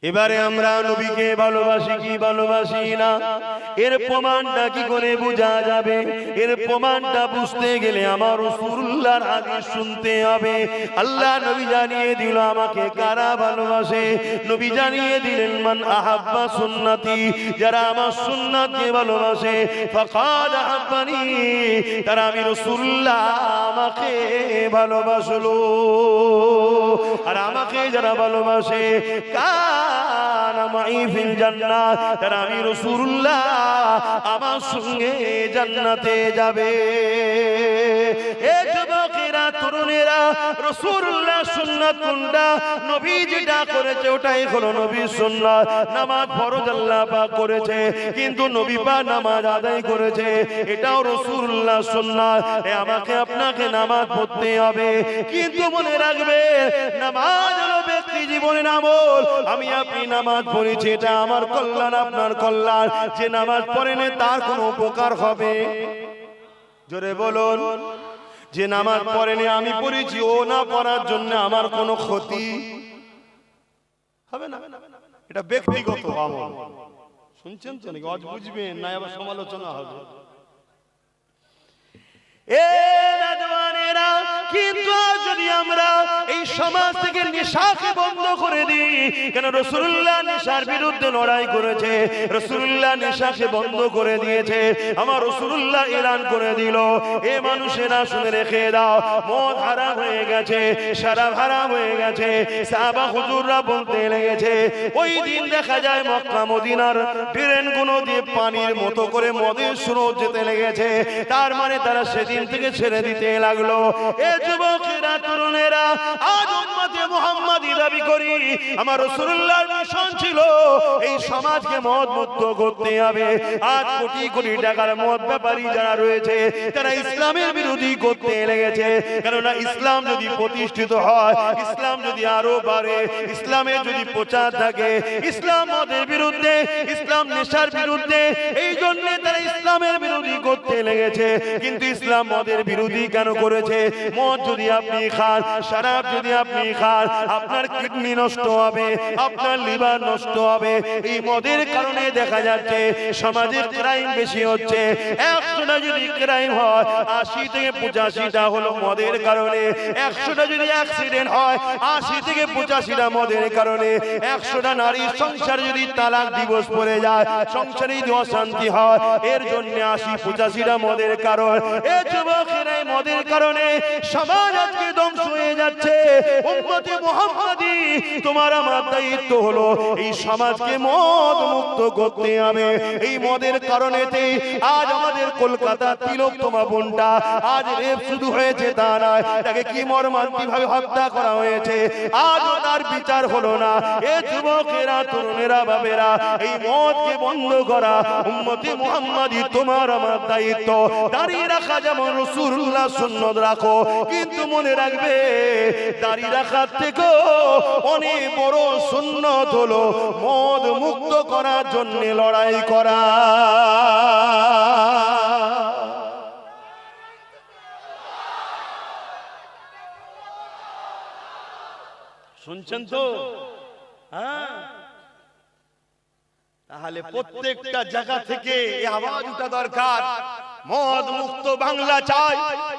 এবারে আমরা নবীকে ভালোবাসি কি ভালোবাসি না, এর প্রমাণটা কি করে বোঝা যাবে? এর প্রমাণটা বুঝতে গেলে আমার রাসূলুল্লাহর হাদিস শুনতে হবে। আল্লাহ নবী জানিয়ে দিল আমাকে কারা ভালোবাসে। নবী জানিয়ে দিলেন মান আহাব্বা সুন্নতি, যারা আমার সুন্নাতকে ভালোবাসে, ফাকাদ আহাব্বানি, তারা আমি রাসূলুল্লাহ আমাকে ভালোবাসলো। আর আমাকে যারা ভালোবাসে কানা মাই ফিল জান্নাত, তারা আমি রাসূলুল্লাহ আমার সঙ্গে জান্নাতে যাবে। এ যুবকেরা, তরুণেরা, রাসূলুল্লাহ সুন্নাত কোনটা? নবী যেটা করেছে ওটাই হলো নবীর সুন্নাত। নামাজ ফরজ আল্লাহ পাক করেছে, কিন্তু নবী পাক নামাজ আদায় করেছে, এটাও রাসূলুল্লাহ সুন্নাত। আমাকে আপনাকে নামাজ পড়তে হবে, কিন্তু মনে রাখবে নামাজ হলো ব্যক্তি জীবনের আমল। আমি আপনি নামাজ পড়েছি, এটা আমার কল্যাণ আপনার কল্যাণ। যে নামাজ পড়েনি তার কোনো উপকার হবে? জোরে বলুন। যে নামাজ পড়েনি আমি পড়েছি, ও না পড়ার জন্য আমার কোনো ক্ষতি হবে না। এটা ব্যক্তিগত আমল। শুনছেন তো নাকি? আজ বুঝবেন না, আবার সমালোচনা হবে। কিন্তু যদি আমরা এই সমাজ থেকে নেশাকে বন্ধ করে দিই, কেন রাসূলুল্লাহ নেশার বিরুদ্ধে লড়াই করেছে, রাসূলুল্লাহ নেশাকে বন্ধ করে দিয়েছে। আমার রাসূলুল্লাহ এলান করে দিল, এ মানুষেরা শুনে রেখে দাও, মদ হারাম হয়ে গেছে, শরাব হারাম হয়ে গেছে। সাহাবা হুজুররা বলতে লেগেছে, ওই দিন দেখা যায় মক্কা মদিনার ট্রেনগুলো দিয়ে পানির মতো করে মদের স্রোত যেতে লেগেছে। তার মানে তারা সেদিন থেকে ছেড়ে দিতে লাগলো। এ যুবকেরা, তরুণেরা, আজ উম্মতে মুহাম্মাদি দাবি করি, আমার রাসূলুল্লাহর মিশন ছিল এই সমাজকে মদ মুক্ত করতে হবে। আজ কোটি কোটি টাকার মদ ব্যাপারী যারা রয়েছে, তারা ইসলামের বিরোধী করতে লেগেছে। কেননা ইসলাম যদি প্রতিষ্ঠিত হয়, ইসলাম যদি আরো বাড়ে, ইসলামের যদি প্রচার থাকে, ইসলাম মদের বিরুদ্ধে, ইসলাম নেশার বিরুদ্ধে, এই জন্য তারা ইসলামের বিরোধী করতে লেগেছে। কিন্তু ইসলাম মদের বিরোধী কেন করেছে? মদ যদি আপনি খান, শরাব যদি আপনি খান, আপনার কিডনি নষ্ট হবে, আপনার লিভার নষ্ট হবে। এই মদের কারণে দেখা যাচ্ছে সমাজে ক্রাইম বেশি হচ্ছে। 100টা যদি ক্রাইম হয়, 80 থেকে 85টা হলো মদের কারণে। 100টা যদি অ্যাক্সিডেন্ট হয়, 80 থেকে 85টা মদের কারণে। 100টা নারীর সংসার যদি তালাক দিবস পড়ে যায়, সংসারে যদি অশান্তি হয়, এর জন্য 80-85টা মদের কারণ। এ যুবকেরা, মদের কারণে সমাজ আজকে ধ্বংস হয়ে যাচ্ছে। উম্মতে মুহাম্মাদি, তোমার আমার দায়িত্ব হলো এই সমাজকে মদ মুক্ত করতে হবে। এই মদের কারণেতে আজ আমাদের কলকাতা তিলোত্তমা বোনটা আজ রেপ শুধু হয়েছে তা নয়, তাকে কি মর্মান্তিক ভাবে হত্যা করা হয়েছে, আজও তার বিচার হলো না। এ যুবকেরা, তরুণেরা, বাবেরা, এই মদকে বন্ধ করা উম্মতে মুহাম্মাদি তোমার আমার দায়িত্ব। দাঁড়িয়ে রাখা যেমন রাসূলুল্লাহ সুন্নাত রাখো, কিন্তু মনে রাখবে দাড়ি রাখার থেকেও অনেক বড় সুন্নাত হলো মদ মুক্ত করার জন্য লড়াই করা। শুনছেন তো? হ্যাঁ, তাহলে প্রত্যেকটা জায়গা থেকে এই আওয়াজ উঠা দরকার। মদ মুক্ত বাংলা চাই,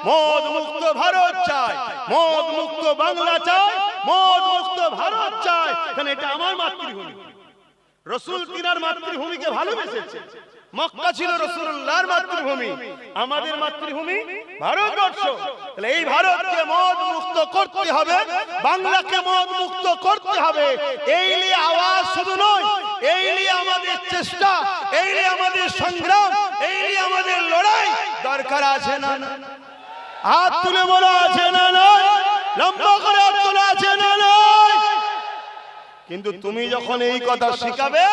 মদ মুক্ত ভারত চাই, মদ মুক্ত বাংলা চাই, মদ মুক্ত ভারত চাই। কারণ এটা আমার মাতৃভূমি। রাসূল তিনার মাতৃভূমিকে ভালোবেসেছে। মক্কা ছিল রাসূলুল্লাহর মাতৃভূমি, আমাদের মাতৃভূমি ভারতবর্ষ। তাহলে এই ভারতকে মদ মুক্ত করতে হবে, বাংলাকে মদ মুক্ত করতে হবে। এই নিয়ে আওয়াজ শুধু নয়, এই নিয়ে আমাদের চেষ্টা, এই নিয়ে আমাদের সংগ্রাম, এই নিয়ে আমাদের লড়াই দরকার আছে না? হাত তুলে বলা আছে না? নয়, লম্বা করে হাত তোলা আছে না? নয়। কিন্তু তুমি যখন এই কথা শিখাবে,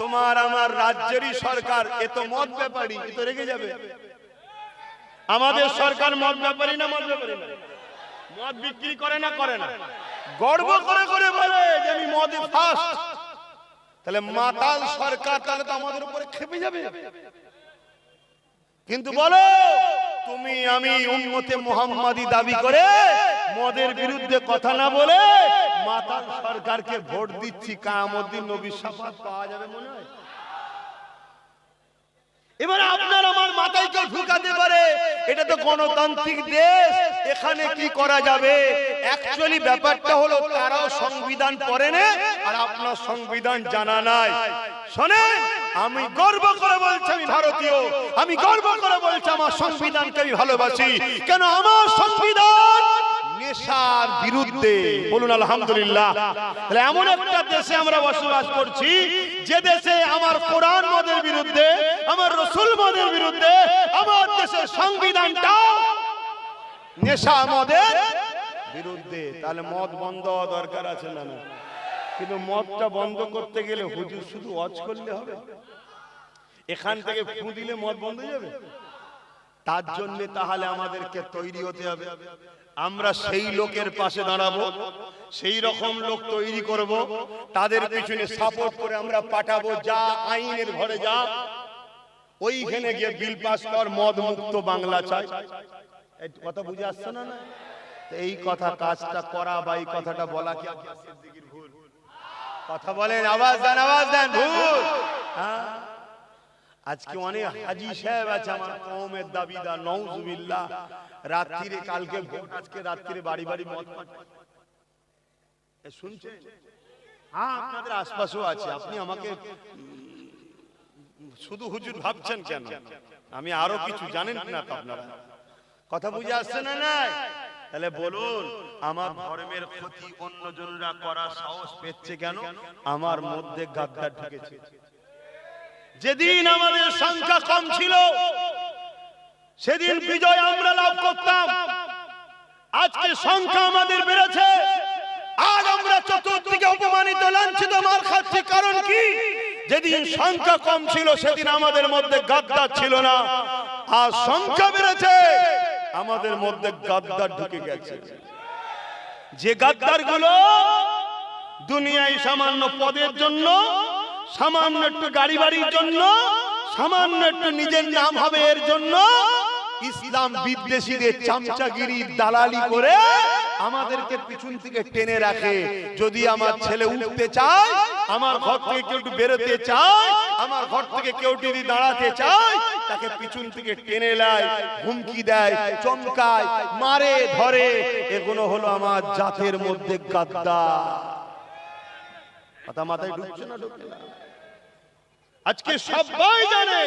তোমার আমার রাজ্যেরই সরকার এ তো মদ ব্যাপারী, এ তো রেগে যাবে। আমাদের সরকার মদ ব্যাপারী না? মদ ব্যাপারী না? মদ বিক্রি করে না? করে না? গর্ব করে করে বলে যে আমি মদে ফার্স্ট। তাহলে মাতাল সরকার, তাহলে তো আমাদের উপরে খেপে যাবে। কিন্তু বলো তুমি আমি উম্মতে মুহাম্মাদি দাবি করে মদের বিরুদ্ধে কথা না বলে মাতাল সরকারকে ভোট দিচ্ছি, কিয়ামত দিন নবীর শাফাত পাওয়া যাবে মনে হয়? এবারে আপনার আমার মাথায় কেউ ঢুকাতে পারে এটা তো গণতান্ত্রিক দেশ, এখানে কি করা যাবে? অ্যাকচুয়ালি ব্যাপারটা হলো তারাও সংবিধান পড়ে না আর আপনার সংবিধান জানা নাই। শোনেন, আমি গর্ব করে বলছি আমি ভারতীয়, আমি গর্ব করে বলছি আমার সংবিধানকে আমি ভালোবাসি। কেন? আমার সংবিধান নেশার বিরুদ্ধে। বলুন আলহামদুলিল্লাহ। তাহলে এমন একটা দেশে আমরা বসবাস করছি যে দেশে আমার কোরআন মদের বিরুদ্ধে, আমার রাসূল মদের বিরুদ্ধে, আমার দেশের সংবিধানটা নেশা মদের বিরুদ্ধে। তাহলে মদ বন্ধ হওয়া দরকার আছে না? না, কিন্তু মদটা বন্ধ করতে গেলে হুজুর শুধু ওয়াজ করলে হবে? এখান থেকে ফু দিলে মদ বন্ধ হয়ে যাবে? তার জন্য তাহলে আমাদেরকে তৈরি হতে হবে। আমরা সেই লোকের পাশে দাঁড়াবো, সেই রকম লোক তৈরি করব, তাদের পিছনে সাপোর্ট করে আমরা পাঠাবো। যা আইনের ঘরে যা, ওইখানে গিয়ে বিল পাস কর, মদ মুক্ত বাংলা চাই। এই কথা বুঝে আসছে না? এই কথা কাজটা করা বা এই কথাটা বলা কি আব্বাস সিদ্দিকীর ভুল? কথা বলেন, আওয়াজ দেন, আওয়াজ দেন। ভুল? হ্যাঁ। আজকে অনেক হাজী সাহেব আছে আমার কওমের দাবিদার, নাউজুবিল্লাহ, রাত্রিরে কালকে ভোট, আজকে রাত্রিরে বাড়ি বাড়ি মদ শুনছেন? হ্যাঁ, আপনাদের আশপাশেও আছে। আপনি আমাকে শুধু হুজুর ভাবছেন কেন? আমি আরো কিছু জানেন না তো আপনারা? কথা বুঝে আসছে না? নাই? তাহলে বলুন, আমার ধর্মের ক্ষতি অন্যজনরা করার সাহস পেচ্ছে কেন? আমার মধ্যে গাদ্দার ঢুকেছে। যেদিন আমাদের সংখ্যা কম ছিল সেদিন বিজয় আমরা লাভ করতাম। আজকে সংখ্যা আমাদের বেড়েছে, আজ আমরা চতুর্দিকে অপমানিত, লাঞ্ছিত, মার খাচ্ছি। কারণ কি? যেদিন সংখ্যা কম ছিল সেদিন আমাদের মধ্যে গাদ্দার ছিল না। আর সংখ্যা বেড়েছে, আমাদের মধ্যে গাদ্দার ঢুকে গেছে। যে গাদ্দার গুলো দুনিয়ায় সামান্য পদের জন্য, সামান্য একটু গাড়ি বাড়ির জন্য, সামান্য একটু নিজের নাম হবে এর জন্য ইসলাম বিদ্বেষীদের চামচাগিরি দালালি করে আমাদেরকে পিছন থেকে টেনে রাখে। যদি আমার ছেলে উঠতে চায়, আমার ঘর থেকে কেউ একটু বেরোতে চায়, আমার ঘর থেকে কেউ যদি দাঁড়াতে চায়, তাকে পিছন থেকে টেনে নেয়, হুমকি দেয়, চমকায়, মারে, ধরে। এগুলো হলো আমার জাতের মধ্যে গাদ্দার। কথা মাথায় ঢুকছে না? ঢুকছে না? আজকে সবাই জানে,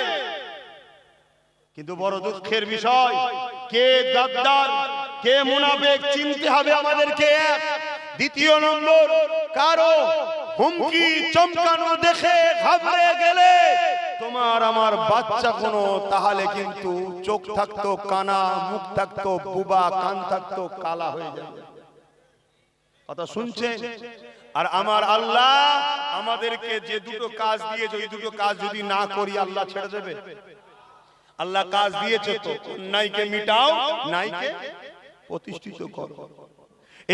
কিন্তু বড় দুঃখের বিষয়, কে গাদ্দার কে মুনাফিক চিনতে হবে আমাদেরকে। দ্বিতীয় নম্বর, কারো হুমকি চমকানো দেখে ঘাবড়ে গেলে তোমার আমার বাচ্চা কোনো, তাহলে কিন্তু চোখ থাকতো কানা, মুখ থাকতো বুবা, কান থাকতো কালা হয়ে যাবে। কথা শুনছেন? আর আমার আল্লাহ আমাদেরকে যে দুটো কাজ দিয়েছে, ওই দুটো কাজ যদি না করি আল্লাহ ছেড়ে দেবে? আল্লাহ কাজ দিয়েছে তো, অন্যায়কে মিটাও, ন্যায়কে প্রতিষ্ঠিত করো।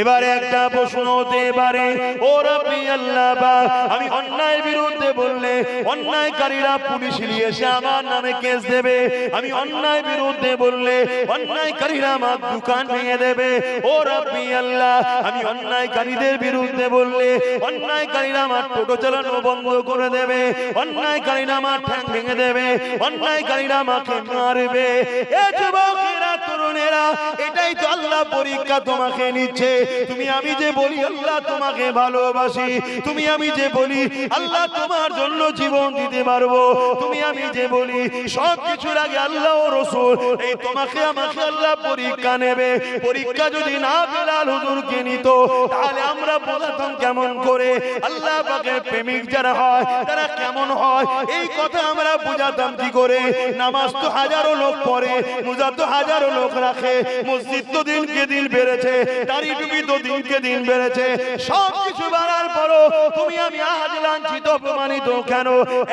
এবারে একটা প্রশ্ন হতে পারে, ও রাব্বি আল্লাহ, আমি অন্যায়ের বিরুদ্ধে বললে অন্যায়কারীরা পুলিশ নিয়ে এসে আমার নামে কেস দেবে। আমি অন্যায় বিরুদ্ধে বললে অন্যায়কারীরা আমার দোকান ভেঙে দেবে। ও রাব্বি আল্লাহ, আমি অন্যায়কারীদের বিরুদ্ধে বললে অন্যায়কারীরা আমার টোটো চালানো বন্ধ করে দেবে, অন্যায়কারীরা আমার ঠ্যাং ভেঙে দেবে, অন্যায়কারীরা আমাকে মারবে। এ যুবকেরা, তরুণেরা, এটাই তো আল্লাহ পরীক্ষা তোমাকে নিচ্ছে। তুমি আমি যে বলি আল্লাহ তোমাকে ভালোবাসি, তুমি আমি যে বলি আল্লাহ তোমার জন্য জীবন দিতে পারবো, তুমি আমি যে বলি সব কিছুর আগে আল্লাহ ও রাসূল, এই তোমাকে আমাকে আল্লাহ পরীক্ষা নেবে। পরীক্ষা যদি না বেলাল হুজুরকে নিত, তাহলে আমরা বোঝাতাম কেমন করে আল্লাহ পাকের প্রেমিক যারা হয় তারা কেমন হয়, এই কথা আমরা বোঝাতাম কি করে। নামাজ তো হাজারো লোক পড়ে, রোজা তো হাজারো লোক রাখে, মসজিদ তো দিনকে দিন বেড়েছে, দাড়ি টুপি তো দিনকে দিন বেড়েছে, সব কিছু বাড়ার পরও তুমি আমি আজ লাঞ্ছিত, অপমানিত কেন?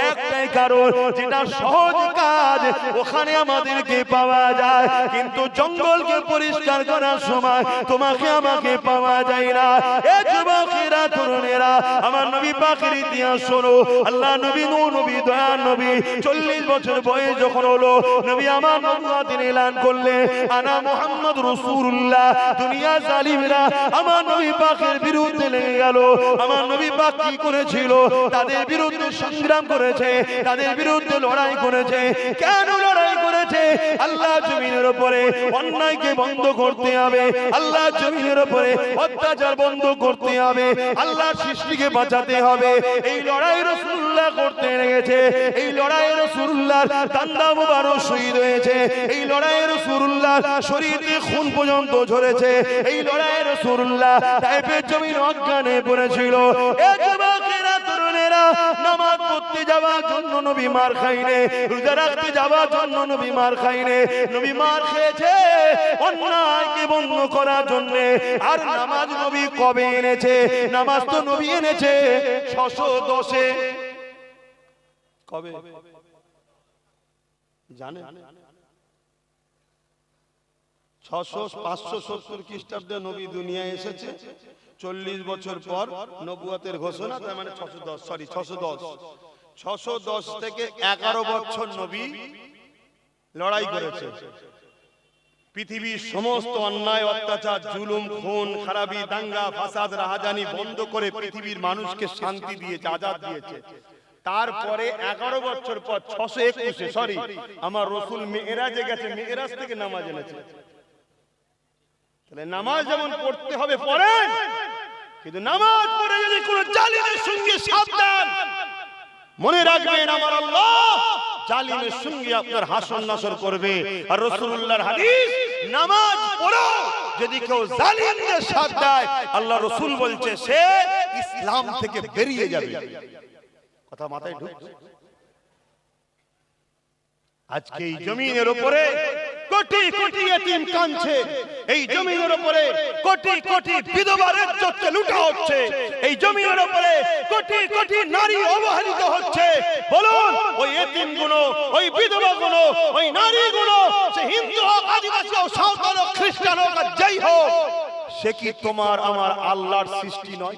একটাই কারণ, যেটা সহজ কাজ ওখানে আমাদেরকে পাওয়া যায়, কিন্তু জঙ্গলকে পরিষ্কার করার সময় তোমাকে আমাকে পাওয়া যায় না। এ যুবকেরা, পাকেরা তরুণেরা আমার নবী পাকের ইতিহাস শোনো আল্লাহ নবী নূহ নবী দয়া নবী 40 বছর বয়স যখন হলো নবী আমার নবুয়তের এলান করলে আনা মুহাম্মদ রাসূলুল্লাহ দুনিয়া জালিমরা আমার নবী পাকের বিরুদ্ধে লেগে গেল আমার নবী পাক কি করেছিল তাদের বিরুদ্ধে সংগ্রাম করেছে তাদের বিরুদ্ধে লড়াই করেছে কেন লড়াই করেছে আল্লাহ জমিনের উপরে অন্যায়কে বন্ধ করতে হবে আল্লাহ জমিনের উপরে অত্যাচার বন্ধ করতে হবে আল্লাহ সৃষ্টিকে বাঁচাতে হবে এই লড়াই রাসূলুল্লাহ করতে লেগেছে এই লড়াই রাসূলুল্লাহর দান্দা মুবারক শহীদ হয়েছে এই লড়াই রাসূলুল্লাহ শরীরে খুন পর্যন্ত ঝরেছে এই লড়াই রাসূলুল্লাহ তায়েফের জমিন অজ্ঞানে পড়েছিল এই যুবকেরা তরুণেরা নামাজ পড়তে যাওয়ার জন্য নবী মার খাইনে রোজা রাখতে যাওয়ার জন্য নবী মার খাইনে নবী মার খেয়েছে অন্যায়কে বন্ধ করার জন্য আর নামাজ নবী কবে এনেছে নামাজ তো নবী এনেছে 610 এ কবে জানেন 570 খ্রিস্টাব্দে নবী দুনিয়ায় এসেছে 40 বছর পর নবুয়তের ঘোষণা তার মানে 610 থেকে 11 বছর নবী লড়াই করেছে পৃথিবীর সমস্ত অন্যায় অত্যাচার জুলুম খুন খারাপি দাঙ্গা ফাসাদ রাহাজানি বন্ধ করে পৃথিবীর মানুষকে শান্তি দিয়েছে আজাদ দিয়েছে তারপরে 11 বছর পর 621 আমার রাসূল মেরাজে গেছে মেরাজ থেকে নামাজ এনেছে তাহলে নামাজ যেমন পড়তে হবে পড়েন কিন্তু নামাজ পড়ে যদি কোনো জালিমের সঙ্গে সাবধান মনে রাখবেন আমার আল্লাহ জালিমের সঙ্গে আপনার হাসর নাসর করবে আর রাসূলুল্লাহর হাদিস নামাজ পড়ো যদি কেউ জালিমদের সাথ দেয় আল্লাহ রাসূল বলছে সে ইসলাম থেকে বেরিয়ে যাবে কথা মাথায় ঢুকছে আজকে এই জমিনের উপরে কোটি কোটি ইতিম কাঁদছে এই জমিনের উপরে কোটি কোটি বিধবার ইজ্জতকে লুটা হচ্ছে এই জমিনের উপরে কোটি কোটি নারী অবহেলিত হচ্ছে বলুন ওই ইতিমগুলো ওই বিধবাগুলো ওই নারীগুলো সে হিন্দু হোক আদিবাসী হোক সাঁওতাল হোক খ্রিস্টান হোক আর যেই হোক সে কি তোমার আমার আল্লাহর সৃষ্টি নয়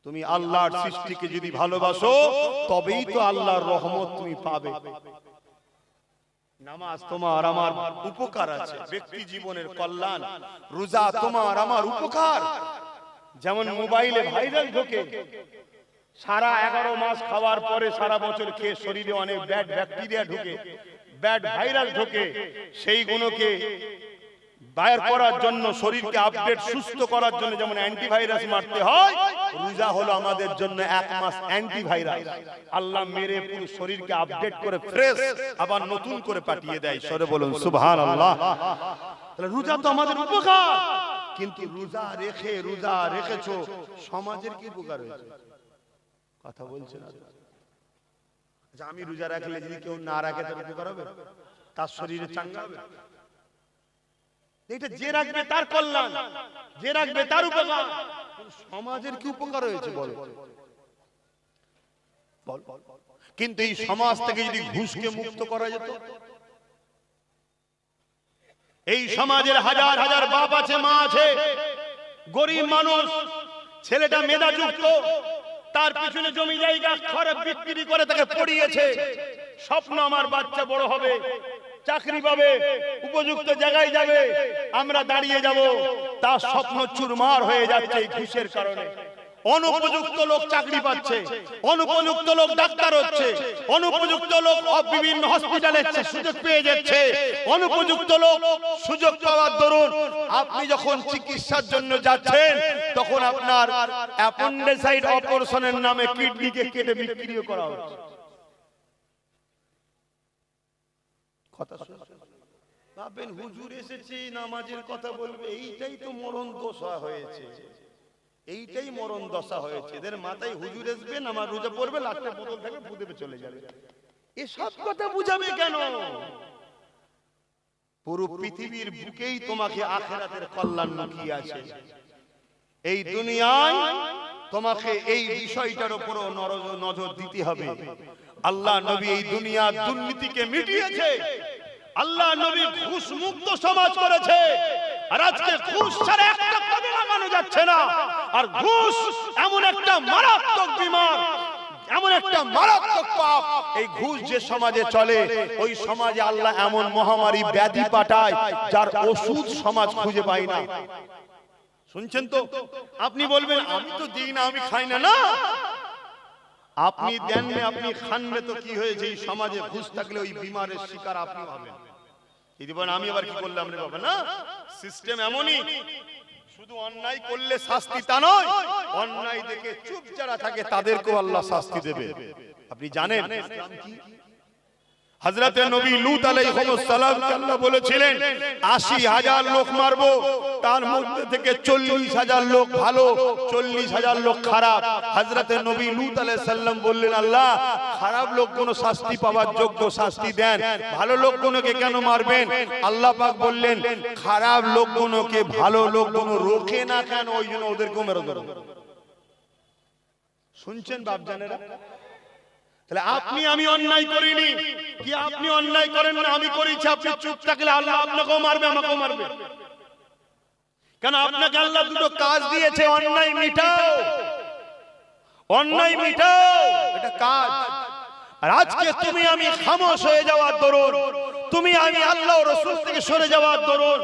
তুমি আল্লাহর সৃষ্টিকে যদি ভালোবাসো তবেই তো আল্লাহর রহমত তুমি পাবে নামাজ তোমার আমার উপকার আছে ব্যক্তি জীবনের কল্যাণ রোজা তোমার আমার উপকার যেমন মোবাইলে ভাইরাল ঢোকে সারা 11 মাস খাওয়ার পরে সারা বছর খেয়ে শরীরে অনেক ব্যাড ব্যাকটেরিয়া ঢোকে ব্যাড ভাইরাল ঢোকে সেই গুণকে বাইর করার জন্য শরীরকে আপডেট সুস্থ করার জন্য যেমন অ্যান্টিভাইরাস মারতে হয় রোজা হলো আমাদের জন্য 1 মাস অ্যান্টিভাইরাস আল্লাহ মেরে পুরো শরীরকে আপডেট করে ফ্রেশ আবার নতুন করে পাঠিয়ে দেয় সরে বলুন সুবহানাল্লাহ তাহলে রোজা তো আমাদের উপকার কিন্তু রোজা রেখেছো সমাজের কি উপকার হয়েছে কথা বলছেন আচ্ছা আমি রোজা রাখলে যদি কেউ না রাখে তার উপকার হবে তার শরীরে চাঙ্গা হবে এটা যে রাখবে তার কল্যাণ যে রাখবে তার উপকার সমাজের কি উপকার হয়েছে বল কিন্তু এই সমাজ থেকে যদি ঘুষকে মুক্ত করা যেত এই সমাজের হাজার হাজার বাপ আছে মা আছে গরিব মানুষ ছেলেটা মেধাযুক্ত তার পিছনে জমি জায়গা খরচ বিক্রি করে তাকে পড়িয়েছে স্বপ্ন আমার বাচ্চা বড় হবে চাকরি পাবে উপযুক্ত জায়গায় যাবে আমরা দাঁড়িয়ে যাব তার স্বপ্ন চুরমার হয়ে যাচ্ছে ঘুষের কারণে অনুপযুক্ত লোক চাকরি পাচ্ছে অনুপযুক্ত লোক ডাক্তার হচ্ছে অনুপযুক্ত লোক বিভিন্ন হসপিটালে সুযোগ পেয়ে যাচ্ছে অনুপযুক্ত লোক সুযোগ পাওয়ার দরুন আপনি যখন চিকিৎসার জন্য যাচ্ছেন তখন আপনার অ্যাপেন্ডিসাইট অপারেশনের নামে কিডনিকে কেটে বিক্রি করা হচ্ছে ভাবেন হুজুর এসেছি নামাজের কথা বলবে এইটাই তো মরণ দশা হয়েছে এইটাই মরণ দশা হয়েছে এদের মাথায় হুজুর আসবেন আমার রোজা পড়বে লাস্টে বোতল থেকে ফুদেবে চলে যাবে এসব কথা বুঝাবে কেন পুরো পৃথিবীর বুকেই তোমাকে আখিরাতের কল্যাণ লুকিয়ে আছে এই দুনিয়ায় তোমাকে এই বিষয়টার উপর নজর দিতে হবে আল্লাহ নবী এই দুনিয়ার দুর্নীতিকে মিটিয়েছে আল্লাহ নবী ঘুষ মুক্ত সমাজ করেছে আর আজকে ঘুষ ছাড়া একটা কদম লাগানো যাচ্ছে না আর ঘুষ এমন একটা মারাত্মক বিমার, এমন একটা মারাত্মক পাপ। এই ঘুষ যে সমাজে চলে, ওই সমাজে আল্লাহ এমন মহামারী ব্যাধি পাঠায় যার ওষুধ সমাজ খুঁজে পায় না। শুনছেন তো? আপনি বলবেন আমি তো দিই না, আমি খাই না। না, আপনি দেন না, আপনি খান না, তো কি হয়েছে? এই সমাজে ঘুষ থাকলে ওই বিমারের শিকার আপনি হবেন। যদি বলেন আমি আবার কি করলাম রে বাবা, না, সিস্টেম এমনই। শুধু অন্যায় করলে শাস্তি তা নয়, অন্যায় দেখে চুপ যারা থাকে তাদেরকেও আল্লাহ শাস্তি দেবে। আপনি জানেন ইসলাম কি? হযরতে নবী লূত আলাইহিস সালাম কে আল্লাহ বলেছিলেন ৮০,০০০ লোক মারবো, তার মধ্যে থেকে ৪০,০০০ লোক ভালো, ৪০,০০০ লোক খারাপ। হযরতে নবী লূত আলাইহিস সালাম বললেন আল্লাহ, খারাপ লোকগুলো শাস্তি পাওয়ার যোগ্য, শাস্তি দেন, ভালো লোকগুলোকে কেন মারবেন? আল্লাহ পাক বললেন খারাপ লোকগুলোকে ভালো লোকগুলো রোখে না কেন, ওই জন্য ওদেরকেও মেরে দেব। শুনছেন বাপজানেরা? তাহলে আপনি আমি অন্যায় করিনি কি? আপনি অন্যায় করেন না, আমি করেছি, আপনি চুপ থাকলে আল্লাহ আপনাকেও মারবে, আমাকেও মারবে। কেন? আপনাকে আল্লাহ দুটো কাজ দিয়েছে, অন্যায় মিটাও, অন্যায় মিটাও, এটা কাজ। আর আজকে তুমি আমি খামোশ হয়ে যাওয়ার দরুন, তুমি আমি আল্লাহ ও রাসূল থেকে সরে যাওয়ার দরুন,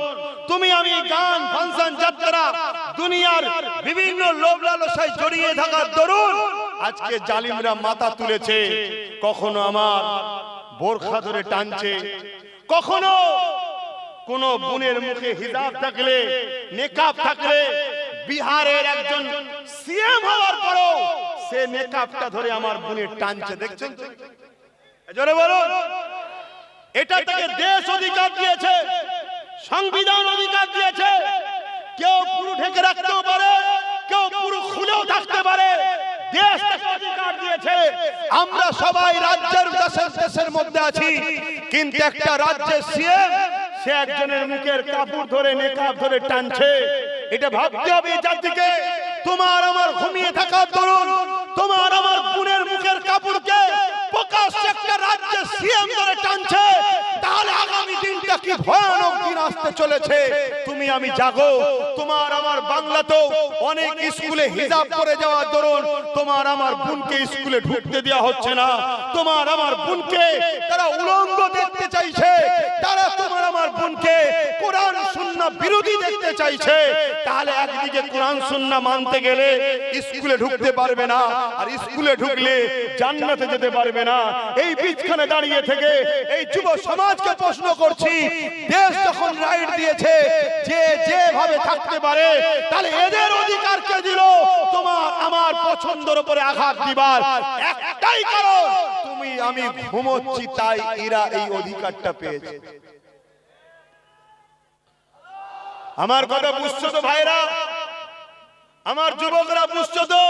তুমি আমি গান ফাংশন যাত্রা দুনিয়ার বিভিন্ন লোভ লালসায় জড়িয়ে থাকার দরুন আজকে জালিমরা মাথা তুলেছে। কখনো আমার বোরখা ধরে টানছে, কখনো কোন বোনের মুখে হিজাব থাকলে, নেকাব থাকলে, বিহারের একজন সিএম হওয়ার পরও সে নেকাবটা ধরে আমার বোনের টানছে। দেখছেন? জোরে বলুন। এটা তাকে দেশ অধিকার দিয়েছে, সংবিধান অধিকার দিয়েছে। কেউ পুরো ঢেকে রাখতেও পারে, কেউ পুরো খুলেও থাকতে পারে, দেশ তাকে অধিকার দিয়েছে। আমরা সবাই রাজ্যের দেশের মধ্যে আছি, কিন্তু একটা রাজ্যের সিএম সে একজনের মুখের কাপড় ধরে, নেকাব ধরে টানছে। এটা ভাবতে হবে জাতিকে। তোমার আমার ঘুমিয়ে থাকার দরুন তোমার আমার বোনের মুখের কাপড়কে প্রকাশ্যে একটা রাজ্যের সিএম ধরে টানছে, তাহলে আগামী দিনটা কি ভয়ানক দিন আসতে চলেছে। তুমি আমি জাগো। তোমার আমার বাংলাতেও অনেক স্কুলে হিজাব পরে যাওয়ার দরুন তোমার আমার বোনকে স্কুলে ঢুকতে দেওয়া হচ্ছে না। তোমার আমার বোনকে তারা উলঙ্গ দেখতে চাইছে, তারা তোমার আমার বোনকে কোরআন সুন্নাহ বিরোধী দেখতে চাইছে। তাহলে একদিকে কোরআন সুন্নাহ মানতে গেলে স্কুলে ঢুকতে পারবে না, আর স্কুলে ঢুকলে জান্নাতে যেতে পারবে না। এই বিচখানে দাঁড়িয়ে থেকে এই যুব সমাজকে প্রশ্ন করছি, দেশ যখন রাইট দিয়েছে যে যেভাবে থাকতে পারে, তাহলে এদের অধিকার কে দিল তোমার আমার পছন্দের উপরে আঘাত দিবার? একটাই কারণ, তুমি আমি ঘুমোচ্ছি তাই এরা এই অধিকারটা পেয়েছে। আমার কথা বুঝছো তো ভাইরা? আমার যুবকরা বুঝছো তো?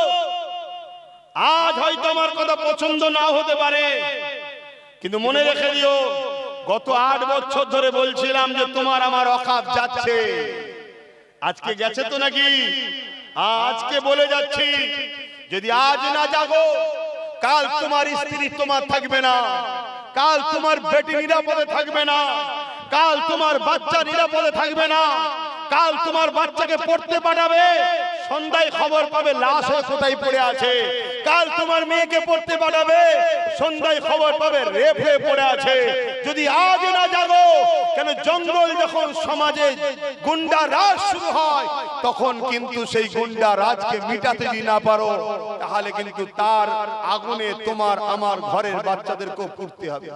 আজ হয়তো আমার কথা পছন্দ না হতে পারে, কিন্তু মনে রেখে দিও, গত ৮ বছর ধরে বলছিলাম যে তোমার আমার অকাত যাচ্ছে। আজকে গেছে তো নাকি? আজকে বলে যাচ্ছি, যদি আজ না জাগো, কাল তোমার স্ত্রী তোমার থাকবে না, কাল তোমার বেটি নিরাপদে থাকবে না, কাল তোমার বাচ্চা নিরাপদে থাকবে না। কাল তোমার বাচ্চাকে পড়তে পাঠাবে, সন্ধ্যায় খবর পাবে লাশ হয়ে কোথায় পড়ে আছে। কাল তোমার মেয়েকে পড়তে পাঠাবে, সন্ধ্যায় খবর পাবে রেপ হয়ে পড়ে আছে। যদি আজ না জাগো, কেন জঙ্গল যখন সমাজে গুন্ডা রাজ শুরু হয়, তখন কিন্তু সেই গুন্ডা রাজকে মিটাতে যদি না পারো, তাহলে কিন্তু তার আগুনে তোমার আমার ঘরের বাচ্চাদেরকেও পুড়তে হবে।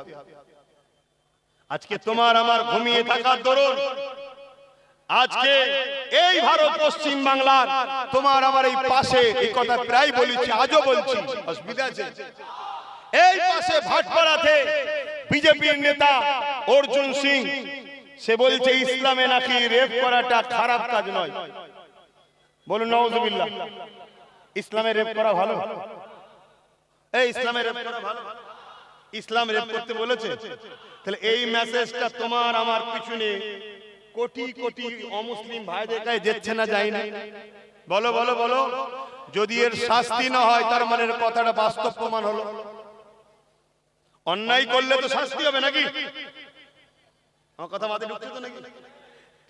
আজকে তোমার আমার ঘুমিয়ে থাকার দরুন আজকে এই ভারত পশ্চিম বাংলার তোমার আমার এই পাশে, এই কথা প্রায় বলেছি, আজও বলছি, অসুবিধা আছে? এই পাশে ভাটপাড়াতে বিজেপির নেতা অর্জুন সিং সে বলছে ইসলামে নাকি রেপ করাটা খারাপ কাজ নয়। বলুন নাউজুবিল্লাহ। ইসলামে রেপ করা ভালো? এই ইসলামে রেপ করা ভালো? ইসলাম রেপ করতে বলেছে? তাহলে এই মেসেজটা তোমার আমার পিছনে কোটি কোটি অমুসলিম ভাইদের কাছে যাচ্ছে না, যায় না? বলো বলো বলো। যদি এর শাস্তি না হয়, তার মানে কথাটা বাস্তব প্রমাণ হলো। অন্যায় করলে তো শাস্তি হবে নাকি? আমার কথা মাথায় ঢুকছে তো নাকি?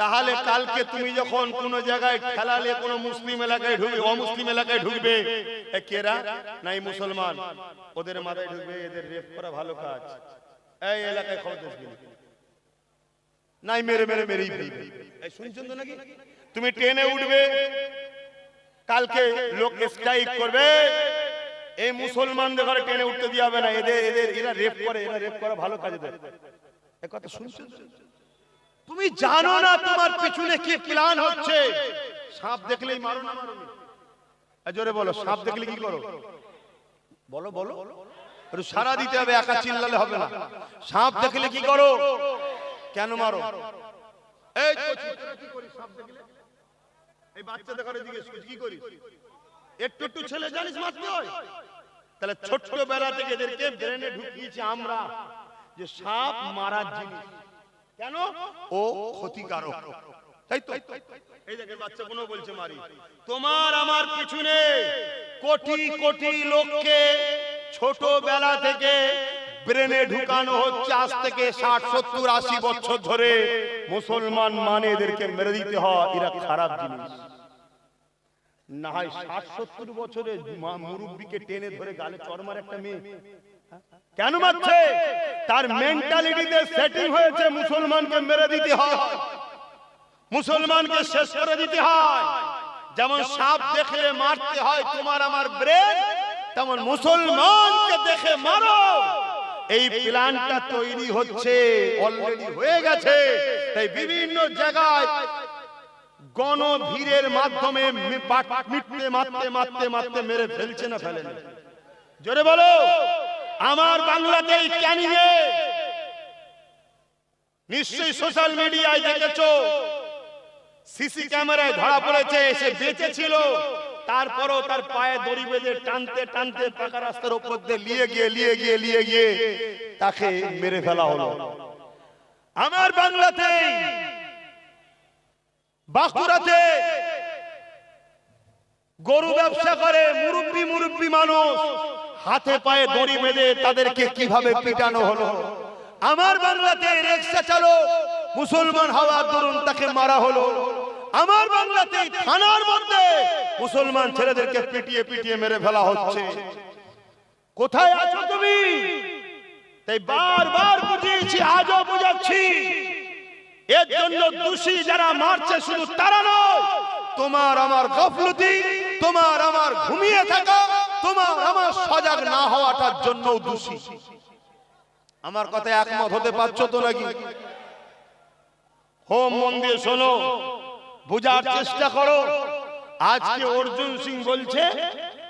তাহলে কালকে তুমি যখন কোন জায়গায় খেলালে কোন মুসলিম এলাকায় ঢুকবে, অমুসলিম এলাকায় ঢুকবে, কেরা নাই মুসলমান, ওদের মাথায় ঢুকবে এদের রেপ করা ভালো কাজ, এই এলাকায় খবর দেখবি নাই, মেরে মেরে মেরেই ফেলবে। এই শুনছেন তো নাকি? তুমি ট্রেনে উঠবে, কালকে লোক স্ট্রাইক করবে, এই মুসলমানদের ঘরে ট্রেনে উঠতে দেওয়া হবে না, এরা রেপ করে, এরা রেপ করা ভালো কাজে দেয়। এই কথা শুনছেন? তুমি জানো না তোমার পিছনে কি প্ল্যান হচ্ছে। সাপ দেখলেই মারো না মারো? জোরে বলো, সাপ দেখলে কি করো? বলো বলো, একটু সারা দিতে হবে, একা চিল্লালে হবে না। সাপ দেখলে কি করো, কেন মারো? এই কি করিস সাপ দেখলে? এই বাচ্চাদের ঘরে জিজ্ঞেস করিস কি করিস? একটু একটু ছেলে জানিস মারতে হয়? তাহলে ছোট্টবেলা থেকে এদেরকে ব্রেনে ঢুকিয়েছি আমরা যে সাপ মারার জিনিস, কেন? ও ক্ষতিকারক, তাই তো? এই দেখেন বাচ্চা কোনো বলছে মারি। তোমার আমার পিছনে কোটি কোটি লোককে ছোটবেলা থেকে ব্রেনে ঢুকানো হচ্ছে, আজ থেকে 60, 70, 80 বছর ধরে। মুসলমান মানে এদেরকে মেরে দিতে হয়, এরা খারাপ জিনিস। না হয় 60, 70 বছরে মুরব্বীকে টেনে ধরে গালে চড় মারে একটা মেয়ে, কেন মারছে? তার মেন্টালিটিতে সেটিং হয়েছে মুসলমানকে মেরে দিতে হয়, মুসলমানকে শেষ করে দিতে হয়। যেমন সাপ দেখলে মারতে হয় তোমার আমার ব্রেন, তেমন মুসলমানকে দেখে মারো। এই প্ল্যানটা তৈরি হচ্ছে, অলরেডি হয়ে গেছে। তাই বিভিন্ন জায়গায় গণভিড়ের মাধ্যমে মিটতে মারতে মারতে মারতে মেরে ফেলছে না ফেলে না? জোরে বলো। আমার বাংলাতেই ক্যানিং এ নিশ্চয়ই সোশ্যাল মিডিয়ায় দেখেছো, সিসি ক্যামেরায় ধরা পড়েছে, সে বেঁচে ছিল, তারপরও তার পায়ে দড়ি বেঁধে টানতে টানতে পাকা রাস্তার উপর দিয়ে লিয়ে গিয়ে তাকে মেরে ফেলা হলো। আমার বাংলাতে বাঁকুড়াতে গরু ব্যবসা করে মুরব্বী মানুষ, হাতে পায়ে দড়ি বেঁধে তাদেরকে কিভাবে পিটানো হলো। আমার বাংলাতে রিকশা চালক মুসলমান হওয়ার দরুন তাকে মারা হলো। আমার বাংলাতে থানার মধ্যে মুসলমান ছেলেদেরকে পিটিয়ে পিটিয়ে মেরে ফেলা হচ্ছে। কোথায় আছো তুমি? তাই বারবার বুঝিয়েছি, আজও বুঝাচ্ছি, এর জন্য দোষী যারা মারছে শুধু তারা নয়, তোমার আমার গাফলতি, তোমার আমার ঘুমিয়ে থাকা, তোমার আমার সজাগ না হওয়াটার জন্য দোষী। আমার কথা একমত হতে পারছো তো নাকি? হোম মন দিয়ে শোনো, বুঝার চেষ্টা করো। আজকে অর্জুন সিং বলছে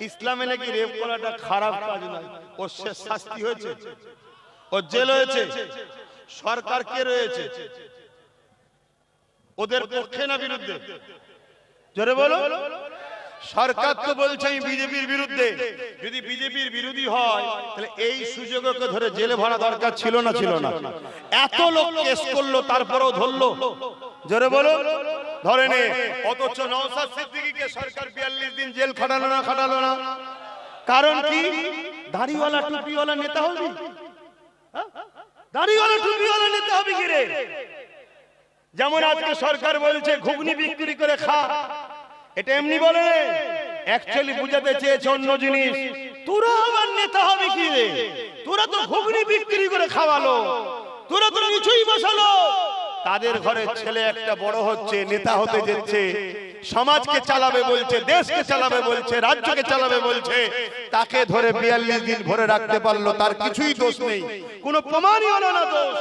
ইসলামে নাকি রেপ করাটা খারাপ কাজ নয়, ওর শাস্তি হয়েছে, ওর জেল হয়েছে। সরকার কে রয়েছে? ওদের পক্ষে না বিরুদ্ধে? জোরে বলো। সরকার তো বলছে আমি বিজেপির বিরুদ্ধে। যদি বিজেপির বিরোধী হয় তাহলে এই সুযোগকে ধরে জেলে ভরা দরকার ছিল না? ছিল না? এত লোক কেস করলো তারপরেও ধরলো? জোরে বলো, ধরে নে। অথচ নওশাদ সিদ্দিকীকে সরকার 42 দিন জেল খাটালো না। কারণ কি? দাড়িওয়ালা টুপিওয়ালা নেতা হবি? দাড়িওয়ালা টুপিওয়ালা নেতা হবি কি রে? যেমন আজকে সরকার বলছে ঘুগনি বিক্রি করে খা, এটা এমনি বলে, অ্যাকচুয়ালি বুঝাতে চেয়েছে অন্য জিনিস। তোরা আবার নেতা হবে কি রে? তোরা তো ঘুগনি বিক্রি করে খাওয়ালো, তোরা তো কিছুই বসালো। তাদের ঘরে ছেলে একটা বড় হচ্ছে, নেতা হতে যাচ্ছে, সমাজকে চালাবে বলছে, দেশকে চালাবে বলছে, রাজ্যকে চালাবে বলছে, তাকে ধরে 42 দিন ভরে রাখতে পারলো, তার কিছুই দোষ নেই, কোনো প্রমাণই হলো না দোষ।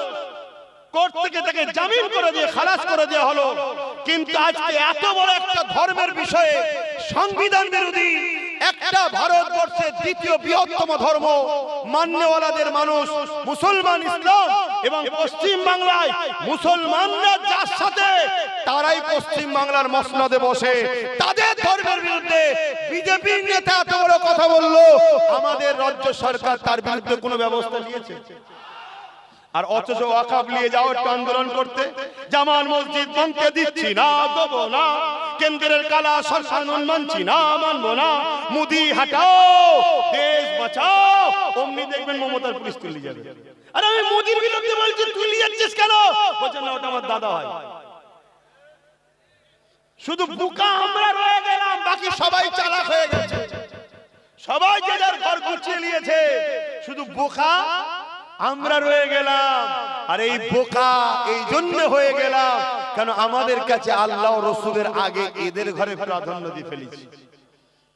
কোর্ট থেকে তাকে জামিন করে দিয়ে খালাস করে দেওয়া হলো। কিন্তু আজকে এত বড় একটা ধর্মের বিষয়ে সংবিধান বিরোধী একটা ভারতবর্ষের দ্বিতীয় বৃহত্তম ধর্ম মান্যওয়ালাদের মানুষ মুসলমান, ইসলাম এবং পশ্চিম বাংলায় মুসলমানরা যার সাথে, তারাই পশ্চিম বাংলার মসনদে বসে তাদের ধর্মের বিরুদ্ধে বিজেপির নেতা এত বড় কথা বললো, আমাদের রাজ্য সরকার তার বিরুদ্ধে কোনো ব্যবস্থা নিয়েছে? আর অথচ ওয়াকফ নিয়ে যাও একটা আন্দোলন করতে, জামাল মসজিদ ভাঙতে দিচ্ছি না, দেবো না, কেন্দ্রের কালা সরকার মানছি না, মানবো না, মুদি হাটাও, দেশ বাঁচাও, অমনি দেখবেন মমতার পুলিশ তুলে যাবে। আরে আমি মোদির বিরুদ্ধে বলছি, তুই যাচ্ছিস কেন? বলছেন না ওটা আমার দাদা হয়। শুধু বোকা আমরা রয়ে গেলাম, বাকি সবাই চালাক হয়ে গেছে, সবাই যে যার ঘর গুছিয়ে নিয়েছে, শুধু বোকা আমরা রয়ে গেলাম। আর এই বোকা এই জন্য হয়ে গেলাম কেন আমাদের কাছে আল্লাহ ও রসুলের আগে এদের ঘরে প্রাধান্য দিয়ে ফেলেছি।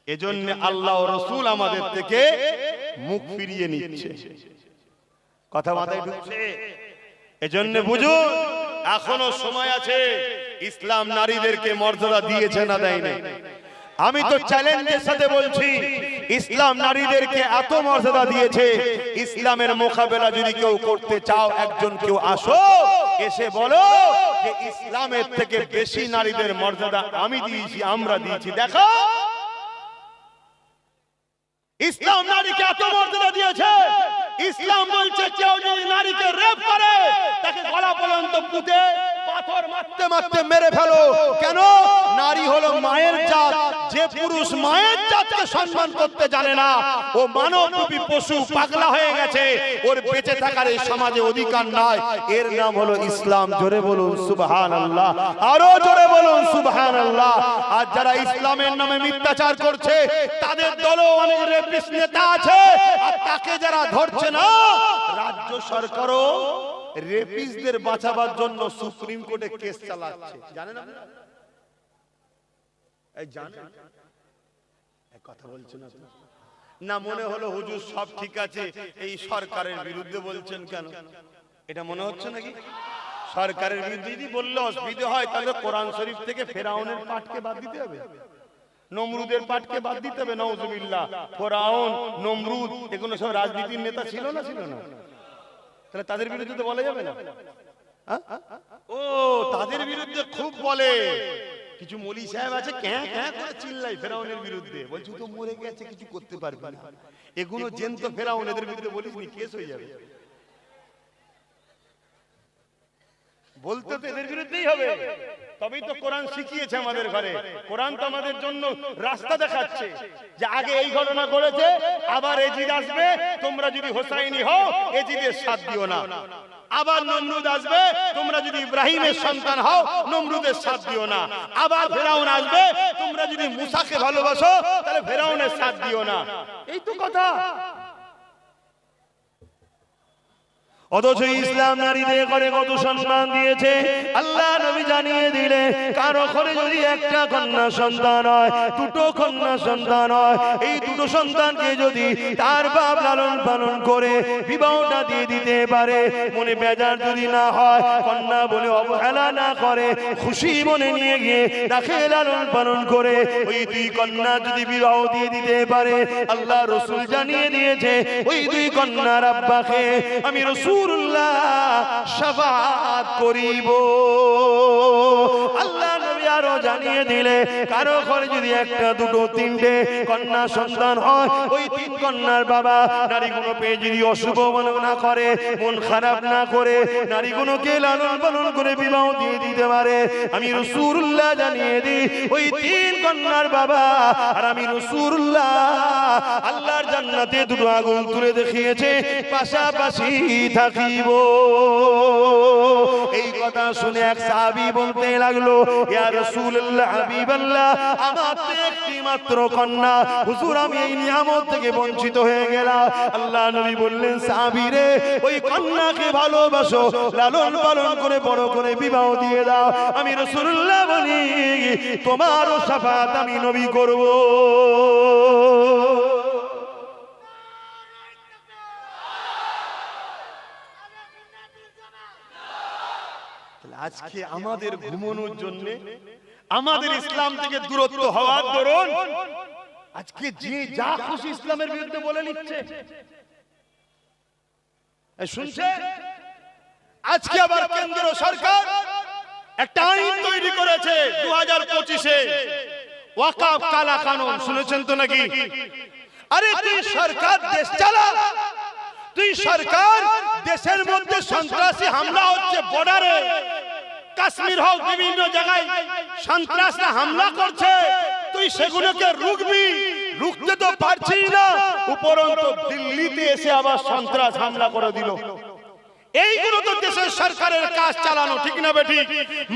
এজন্য আল্লাহ ও রসুল আমাদের থেকে মুখ ফিরিয়ে নিচ্ছে। কথা মাথায় ঢুকছে? এজন্য বুঝুন এখনো সময় আছে। ইসলাম নারীদেরকে মর্যাদা দিয়েছে না দেয়নি? আমি তো চ্যালেঞ্জের সাথে বলছি, ইসলাম নারীদেরকে এত মর্যাদা দিয়েছে, ইসলামের মোকাবেলা যদি কেউ করতে চাও, একজন কেউ আসো, এসে বলো যে ইসলামের থেকে বেশি নারীদের মর্যাদা আমি দিয়েছি, আমরা দিয়েছি, দেখো। ইসলাম নারীকে এত মর্যাদা দিয়েছে, ইসলাম বলছে কেউ যদি নারীকে রেপ করে তাকে গলা পর্যন্ত পুঁতে পাথর মারতে মারতে মেরে ফেলো। কেন? নারী হলো মায়ের জাত। যে পুরুষ মায়ের জাতকে সম্মান করতে জানে না, ও মানবরূপী পশু, পাগলা হয়ে গেছে, ওর বেঁচে থাকার এই সমাজে অধিকার নাই। এর নাম হলো ইসলাম। জোরে বলুন সুবহানাল্লাহ, আরো জোরে বলুন সুবহানাল্লাহ। আর যারা ইসলামের নামে মিথ্যাচার করছে, তাদের দলও অনেক রেপিস্ট নেতা আছে, আর তাকে যারা ধরছে না, রাজ্য সরকারও রেপিস্টদের বাঁচাবার জন্য সুপ্রিম কোর্টে কেস চালাচ্ছে। জানেন আপনারা? এই জানেন? এই কথা বলছেন আপনি? না মনে হলো হুজুর সব ঠিক আছে, এই সরকারের বিরুদ্ধে বলছেন কেন? এটা মনে হচ্ছে নাকি? সরকারের বিরুদ্ধে যদি বললে অসুবিধা হয়, তাহলে কোরআন শরীফ থেকে ফেরাউনের পাঠকে বাদ দিতে হবে, নমরুদের পাঠকে বাদ দিতে হবে। নাউজুবিল্লাহ। ফেরাউন, নমরুদ এগুলো সব রাজনীতির নেতা ছিল না? ছিল না? তাহলে তাদের বিরুদ্ধে তো বলা যাবে না? ও তাদের বিরুদ্ধে খুব বলে। কিছু মৌলী সাহেব আছে ক্যাঁ ক্যাঁ করে চিল্লাই ফেরাউনের বিরুদ্ধে, বলছি তো মরে গেছে, কিছু করতে পারবে না। এগুলো জেন্ত ফেরাউন, এদের বিরুদ্ধে বলিস নি, কেস হয়ে যাবে। বলতে তো এদের বিরুদ্ধেই হবে, তবেই তো কোরআন শিখিয়েছে আমাদের ঘরে। কোরআন তো আমাদের জন্য রাস্তা দেখাচ্ছে যে আগে এই ঘটনা ঘটেছে, আবার এজিদ আসবে, তোমরা যদি হোসাইনি হও এজিদের সাথ দিও না। আবার নমরুদ আসবে, তোমরা যদি ইব্রাহিমের সন্তান হও নমরুদের সাথ দিও না। আবার ফেরাউন আসবে, তোমরা যদি মুসাকে ভালোবাসো তাহলে ফেরাউনের সাথ দিও না। এই তো কথা। অথচ ইসলাম নারীদের ঘরে কত সম্মান দিয়েছে আল্লাহ নবী জানিয়ে দিলে। কারো ঘরে যদি একটা কন্যা সন্তান হয়, দুটো কন্যা সন্তান হয়, এই দুটো সন্তানকে যদি তার বাপ লালন পালন করে বিবাহটা দিয়ে দিতে পারে, মনে বেজার যদি না হয়, কন্যা বলে অবহেলা না করে, খুশি মনে নিয়ে গিয়ে তাকে লালন পালন করে ওই দুই কন্যা যদি বিবাহ দিয়ে দিতে পারে, আল্লাহ রসুল জানিয়ে দিয়েছে ওই দুই কন্যার আব্বাকে আমি রসুল শাফাআত করিব। আল্লাহ নবী আরো জানিয়ে দিলে কারো ঘরে যদি একটা দুটো তিনটে কন্যা সন্তান হয়, ওই তিন কন্যার বাবা নারীগুলো পেয়ে যদি অশুভ মনে না করে, মন খারাপ না করে, নারীগুলোকে লালন পালন করে বিবাহ দিয়ে দিতে পারে, আমি রাসূলুল্লাহ জানিয়ে দিই ওই তিন কন্যার বাবা আর আমি রাসূলুল্লাহ আল্লাহর জান্নাতে দুটো আগুন তুলে দেখিয়েছে, পাশাপাশি থাকিব। এই কথা শুনে এক সাহাবী বলতে লাগলো, ইয়া রাসূলুল্লাহ, হাবিবাল্লাহ, আমার তো একটি মাত্র কন্যা, হুজুর আমি এই নিয়ামত থেকে বঞ্চিত হয়ে গেলাম। আল্লাহ নবী বললেন, সাহাবী রে, ওই কন্যাকে ভালোবাসো, লালন পালন করে বড় করে বিবাহ দিয়ে দাও। আমি রাসূলুল্লাহ বলি, তোমারও শাফাআত আমি নবী করব। আজকে আমাদের ঘুমানোর জন্য, আমাদের ইসলাম থেকে দূরত্ব হওয়ার দরুন আজকে যে যা খুশি ইসলামের বিরুদ্ধে বলে নিচ্ছে। শুনছে? আজকে আবার কেন্দ্র সরকার একটা আইন তৈরি করেছে 2025-এ, ওয়াকফ কালা কানুন। শুনেছেন তো নাকি? আরে তুই সরকার দেশ চালা, তুই সরকার দেশের মধ্যে সন্ত্রাসী হামলা হচ্ছে, বর্ডারে কাশ্মীর হোক বিভিন্ন জায়গায় সন্ত্রাসরা হামলা করছে, তুই সেগুলোকে রুখবি, রুখতে তো পারছিস না, উপরন্তু দিল্লিতে এসে আবার সন্ত্রাস হামলা করে দিল। এইগুলো তো দেশের সরকারের কাজ চালানো, ঠিক না বেটি?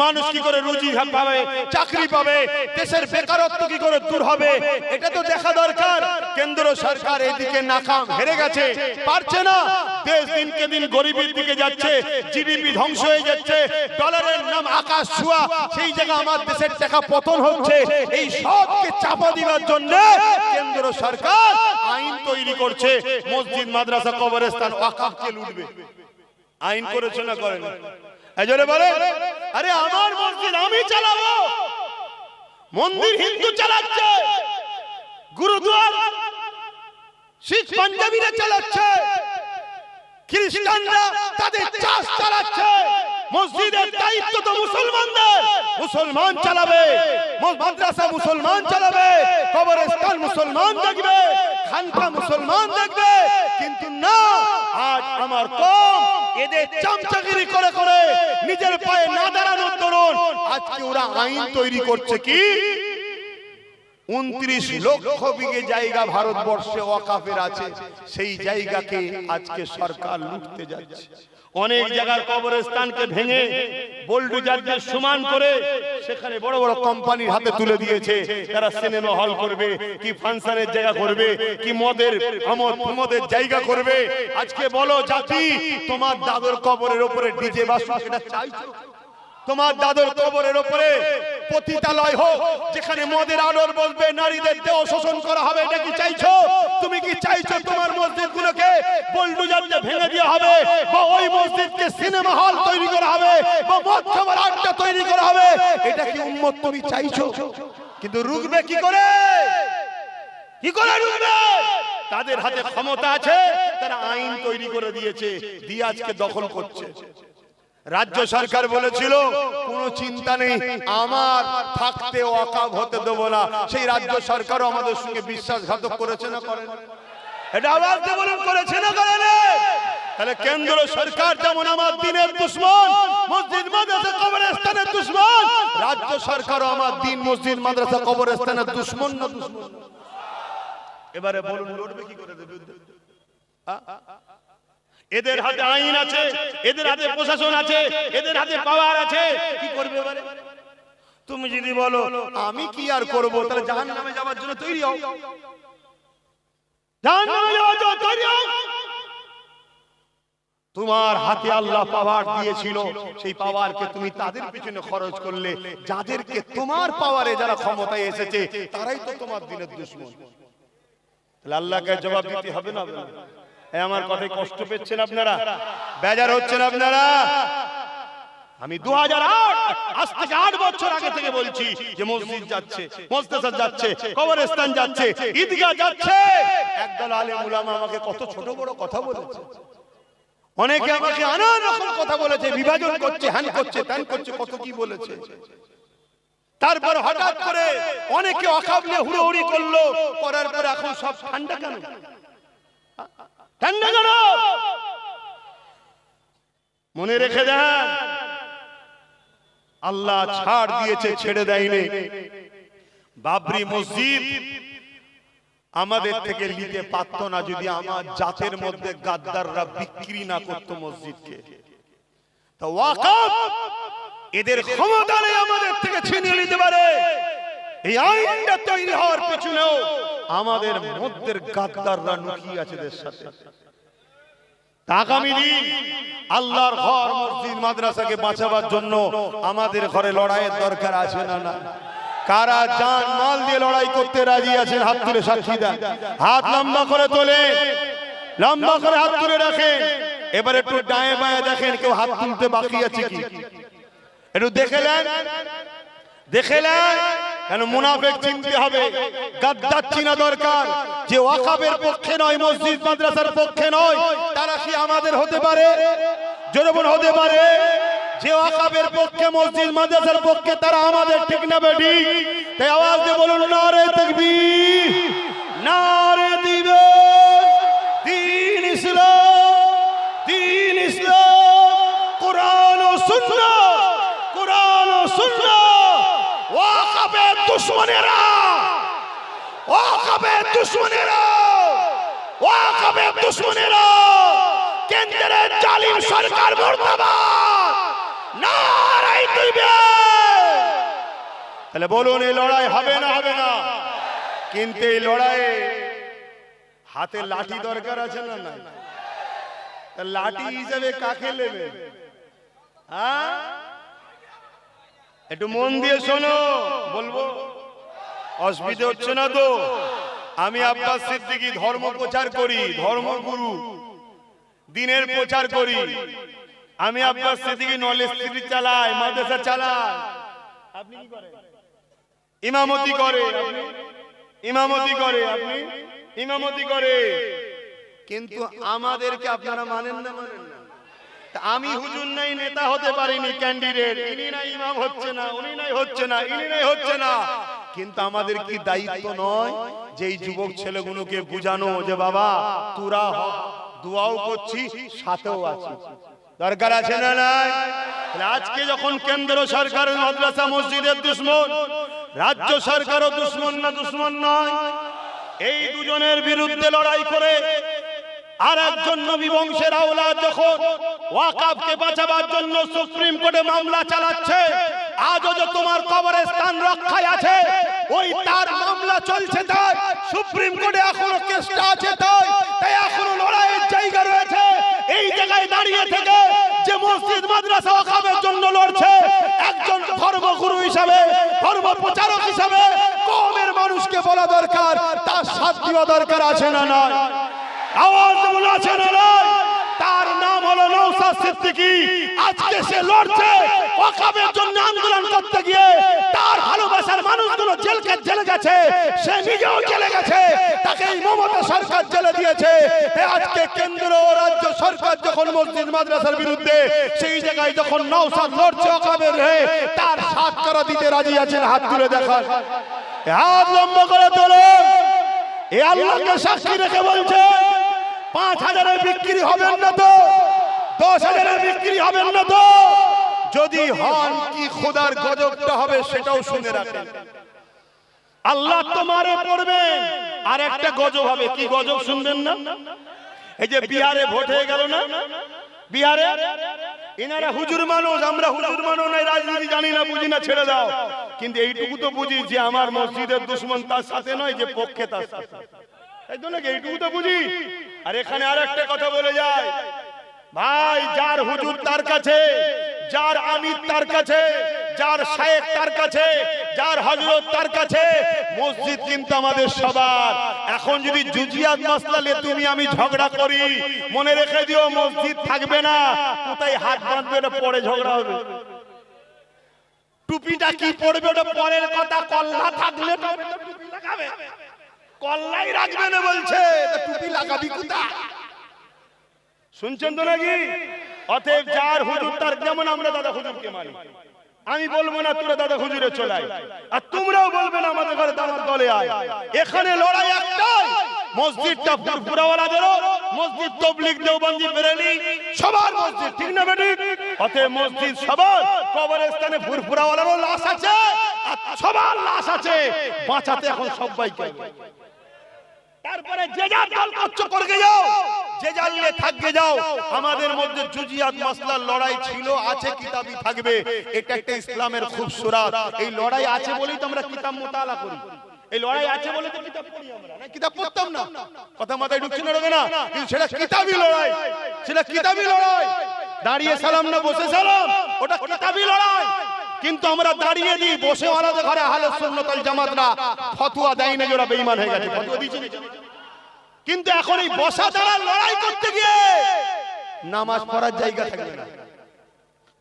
মানুষ কি করে রুজি পাবে, চাকরি পাবে, দেশের বেকারত্ব কি করে দূর হবে, এটা তো দেখা দরকার। কেন্দ্র সরকার এদিকে নাকাম, হেরে গেছে, পারছে না। দেশ দিনকে দিন গরিবের দিকে যাচ্ছে, জিডিপি ধ্বংস হয়ে যাচ্ছে, ডলারের নাম আকাশ ছোঁয়া, সেই জায়গায় আমার দেশের টাকা পতন হচ্ছে। এই সবকে চাপা দেওয়ার জন্য কেন্দ্র সরকার আইন তৈরি করছে, মসজিদ, মাদ্রাসা, কবরস্থান, ওয়াকফকে লুটবে। আইন করেছে না করেন? এজরে বলে, আরে আমার মসজিদ আমি চালাবো, মন্দির হিন্দু চালাচ্ছে, গুরুদ্বার শিখ পাঞ্জাবিরা চালাচ্ছে, খ্রিস্টানরা তাদের চাষ চালাচ্ছে। মসজিদের দায়িত্ব তো মুসলমানদের, মুসলমান চালাবে, মাদ্রাসা মুসলমান চালাবে, কবরস্থান মুসলমান দেখবে, খানকা মুসলমান দেখবে। কিন্তু না, আজ আমার কম এদের চামচাগিরি করে করে নিজের পায়ে না দাঁড়ানোর দরুন আজকে ওরা আইন তৈরি করছে কি 29 লক্ষ বিঘে জায়গা ভারতবর্ষে ওয়াকফের আছে, সেই জায়গাকে আজকে সরকার লুটতে যাচ্ছে। অনেক জায়গার কবরস্থানকে ভেঙে বোল্ডোজার দিয়ে সমান করে সেখানে বড় বড় কোম্পানির হাতে তুলে দিয়েছে। তারা সিনেমা হল করবে, কি ফাংশনের জায়গা করবে, কি মদের জায়গা করবে। আজকে বলো জাতি, তোমার দাদুর কবরের উপরে ডিজে বাজুক, এটা চাইছো? তোমার দাদুর কবরের উপরে পতিতালয় হোক, যেখানে মদের আলোর বলবে, নারীদের দেহ শোষণ করা হবে, এটা কি চাইছো? তুমি কি চাইছো তোমার মসজিদগুলোকে বুলডোজার দিয়ে ভেঙে দেওয়া হবে, বা ওই মসজিদকে সিনেমা হল তৈরি করা হবে, বা মদ খাবার আড্ডা তৈরি করা হবে? এটা কি উম্মত তুমি চাইছো? কিন্তু রুখবে কি করে? কি করে রুখবে? তাদের হাতে ক্ষমতা আছে, তারা আইন তৈরি করে দিয়েছে, দিয়ে আজকে দখল করছে। রাজ্য সরকার বলেছিল কোনো চিন্তা নেই, আমার থাকতে ওয়াকফ হতে দেব না। সেই রাজ্য সরকারও আমাদের সঙ্গে বিশ্বাসঘাতক করেছে না করেন? এটা আওয়াজ দিয়ে বলুন, করেছে না করেন? তাহলে কেন্দ্র সরকার যেমন আমার দিনের দুশমন, মসজিদ, মাদ্রাসা, কবরস্থানের দুশমন, রাজ্য সরকারও আমার দিন, মসজিদ, মাদ্রাসা, কবরস্থানের দুশমন না দুশমন? এবারে বলুন, লড়বে কি করে দেবে? এদের হাতে আইন আছে, এদের হাতে প্রশাসন আছে, এদের হাতে পাওয়ার আছে, কি করবে এবারে? তুমি যদি বলো আমি কি আর করব, তাহলে জাহান্নামে যাওয়ার জন্য তৈরি হও, জাহান্নামে যাওয়ার জন্য তৈরি হও। তোমার হাতে আল্লাহ পাওয়ার দিয়েছিল, সেই পাওয়ারকে তুমি তাদের পিছনে খরচ করলে, যাদেরকে তোমার পাওয়ারে যারা ক্ষমতায় এসেছে তারাই তো তোমার দিনের দুশমন। তাহলে আল্লাহকে জবাব দিতে হবে না? আমার কথায় কষ্ট পেচ্ছেন আপনারা? বেজার হচ্ছেন আপনারা? আমি 2008 আজ থেকে 8 বছর আগে থেকে বলছি যে মসজিদ যাচ্ছে, মাদ্রাসা যাচ্ছে, কবরস্থান যাচ্ছে, ঈদগাহ যাচ্ছে। একদল আলেম উলামা আমাকে কত ছোট বড় কথা বলেছে, অনেকে আমাকে নানা রকম কথা বলেছে, বিভাজন করছে, হ্যান করছে, ত্যান করছে, কত কি বলেছে। তারপর হঠাৎ করে অনেকে ওয়াকফ নিয়ে হুড়োহুড়ি করলো, করার পর এখন সব ঠান্ডা কেন? ঠান্ডা কেন? মনে রেখে দেন, আল্লাহ ছাড় দিয়েছে, ছেড়ে দেয়নি। বাবরি মসজিদ আমাদের থেকে নিতে পারত না যদি আমার জাতের মধ্যে গাদ্দাররা বিক্রি না করত মসজিদকে। তো ওয়াকফ এদের ক্ষমতা নেই আমাদের থেকে ছিনিয়ে নিতে পারে। এই আইনটা তৈরি হওয়ার পিছনেও আমাদের মধ্যে গাদ্দাররা লুকিয়ে আছে এদের সাথে। আগামী দিন আল্লাহর ঘর, মসজিদ, মাদ্রাসাকে বাঁচাবার জন্য আমাদের ঘরে লড়াইয়ের দরকার আছে না? না। কারা জান মাল দিয়ে লড়াই করতে রাজি আছেন? হাত তুলে সাক্ষী দেন। হাত লম্বা করে তোলে, লম্বা করে হাত তুলে রাখেন। এবার একটু ডায়ে বায়ে দেখেন কেউ হাত তুলতে বাকি আছে কি, একটু দেখে নেন, দেখে নেন। কেন মুনাফিক চিনতে হবে, গাদ্দার চিনা দরকার। যে ওয়াকফের পক্ষে নয়, মসজিদ মাদ্রাসার পক্ষে নয়, তারা কি আমাদের হতে পারে? জোরে বলুন, হতে পারে? যে ওয়াকফের পক্ষে, মসজিদ মাদ্রাসার পক্ষে, তারা আমাদের, ঠিক না বেটি? তাই আওয়াজ দিয়ে বলুন, নারে তাকবীর, নারে দিবেন, দ্বীন ইসলাম, দ্বীন ইসলাম, কোরআন ও সুন্নাহ, কোরআন ও সুন্নাহ। ওয়াকফের দুশমনেরা, ওয়াকফের দুশমনেরা, ওয়াকফের দুশমনেরা কেন্দ্রের জালিম সরকার মুর্দাবাদ, নারায়ে তাকবীর। তাহলে বলুন এই লড়াই হবে না হবে না? কিন্তু এই লড়াইয়ে হাতে লাঠি দরকার আছে না না? লাঠি হিসেবে কাকে নেবে? হ্যাঁ, একটু মন দিয়ে শোনো, বলবো অসুবিধা হচ্ছে না তো? আমি আব্বাস সিদ্দিকী ধর্ম প্রচার করি, ধর্মগুরু, দিনের প্রচার করি। আমি আব্বাস সিদ্দিকী নলেজ সিটি চালাই, মাদ্রাসা চালাই। আপনি কি করেন? ইমামতি করে। আপনি ইমামতি করে, আপনি ইমামতি করে। কিন্তু আমাদেরকে আপনারা মানেন না, মানেন না। আমি হুজুর নাই নেতা হতে পারিনি, ক্যান্ডিডেট, ইনি নাই ইমাম হচ্ছে না, উনি নাই হচ্ছে না, ইনি নাই হচ্ছে না। কিন্তু আমাদের কি দায়িত্ব নয় যে এই যুবক ছেলেগুলোকে বুঝানো যে বাবা তোরা দোয়াও করছি, সাথেও আছি? দরকার আছে না নাই? আজকে যখন কেন্দ্র সরকার মাদ্রাসা মসজিদের দুশমন, রাজ্য সরকারও দুশমন না দুশমন নয়? এই দুজনের বিরুদ্ধে লড়াই করে আর একজন নবী বংশের আওলাদ যখন ওয়াকফকে বাঁচাবার জন্য সুপ্রিম কোর্টে মামলা চালাচ্ছে, আজও যে তোমার কবরস্থান রক্ষায় আছে, ওই তার মামলা চলছে, তাই সুপ্রিম কোর্টে এখনো কেসটা আছে, তাই এখনো লড়াইয়ের জায়গা রয়েছে। এই জায়গায় দাঁড়িয়ে থেকে যে মসজিদ মাদ্রাসা ওয়াকফের জন্য লড়ছে, একজন ধর্মগুরু হিসাবে, ধর্ম প্রচারক হিসাবে কওমের মানুষকে বলা দরকার, তার সাথ দেওয়া দরকার আছে না না? আওয়াজ বলা আছে না নাই? তার নাম হলো নওশাদ সিদ্দিকী। আজকে সে লড়ছে ওয়াকফের জন্য, আন্দোলন করতে গিয়ে তার ভালোবাসার মানুষগুলো জেলে গেছে, সে নিজেও জেলে গেছে, তাকে এই মমতা সরকার জেলে দিয়েছে। আজকে কেন্দ্র ও রাজ্য সরকার যখন মসজিদ মাদ্রাসার বিরুদ্ধে, সেই জায়গায় যখন নওশাদ লড়ছে ওয়াকফের হয়ে, তার সাথ করা দিতে রাজি আছেন? হাত তুলে দেখান, হাত লম্বা করে তোলেন। এ আল্লাহকে সাক্ষী রেখে বলছে 5,000-এ বিক্রি হবেন না তো? 10,000-এ বিক্রি হবেন না তো? যদি হন, কি খোদার গজবটা হবে সেটাও শুনে রাখেন। আল্লাহ তোমারে পড়বেন, আর একটা গজব হবে। কি গজব শুনবেন না? এই যে বিহারে ভোট হয়ে গেল না, বিহারে এনারা হুজুর মানুষ, আমরা হুজুর মানুষ নাই, রাজনীতি জানি না, বুঝি না, ছেড়ে দাও। কিন্তু এইটুকু তো বুঝি যে আমার মসজিদের দুশমন তার সাথে নয়, যে পক্ষে তার সাথে, তাই তো নাকি? এইটুকু তো বুঝি। আর এখানে আর একটা কথা বলে যায়, ভাই যার হুজুর তার কাছে, যার আমির তার কাছে, যার শায়েখ তার কাছে, যার হযরত তার কাছে, মসজিদ কিন্তু আমাদের সবার। এখন যদি জুজিয়াত মাসলা নিয়ে তুমি আমি ঝগড়া করি, মনে রেখে দিও মসজিদ থাকবে না। কোথায় হাত বাঁধবে ওটা পরে ঝগড়া হবে। টুপিটা কি পড়বে ওটা পরের কথা, কল্লা থাকলে টুপি লাগাবে, কল্লাই রাখবে না বলছে, টুপি লাগাবি কোথায়? শুনছেন তো নাকি? অতএব যার হুজুর তার, যেমন আমরা দাদা হুজুরকে মানি, আমি বলবো না তোরা দাদা হুজুরে চলাই, আর তোমরাও বলবে না আমাদের ঘরে দাদার দলে আয়। এখানে লড়াই একটাই, মসজিদটা ফুরফুরাওয়ালাদেরও, মসজিদ তাবলীগ দেওবন্দি বেরেলি সবার মসজিদ, ঠিক না বেটি? অতএব মসজিদ সবার, কবরস্থানে ফুরফুরাওয়ালারও লাশ আছে, আর সবার লাশ আছে, বাঁচাতে এখন সবাইকে। তারপরে যে যার দল করছো করকে যাও, যে জানলে থাকবে যাও। আমাদের মধ্যে জুজিয়াত মাসলার লড়াই ছিল, আছে, কিতাবই থাকবে। এটা একটা ইসলামের খুবসুরাত। এই লড়াই আছে বলেই তো আমরা কিতাব মুতালা করি, এই লড়াই আছে বলে তো কিতাব পড়ি আমরা, না কিতাব পড়তাম না? কথা মাথায় ঢুকছে না ঢোকে না? কিন্তু সেটা কিতাবই লড়াই, সেটা কিতাবই লড়াই। দাঁড়িয়ে সালাম না বসে সালাম, ওটা কিতাবই লড়াই। কিন্তু আমরা দাঁড়িয়ে দিই, বসে ওয়ালাদের ঘরে আহলে সুন্নাত ওয়াল জামাতরা ফতোয়া দেয় না যে ওরা বেঈমান হয়ে গেছে, ফতোয়া দিয়েছে। কিন্তু এখন এই বসা দাঁড়া লড়াই করতে গিয়ে নামাজ পড়ার জায়গা থাকবে না,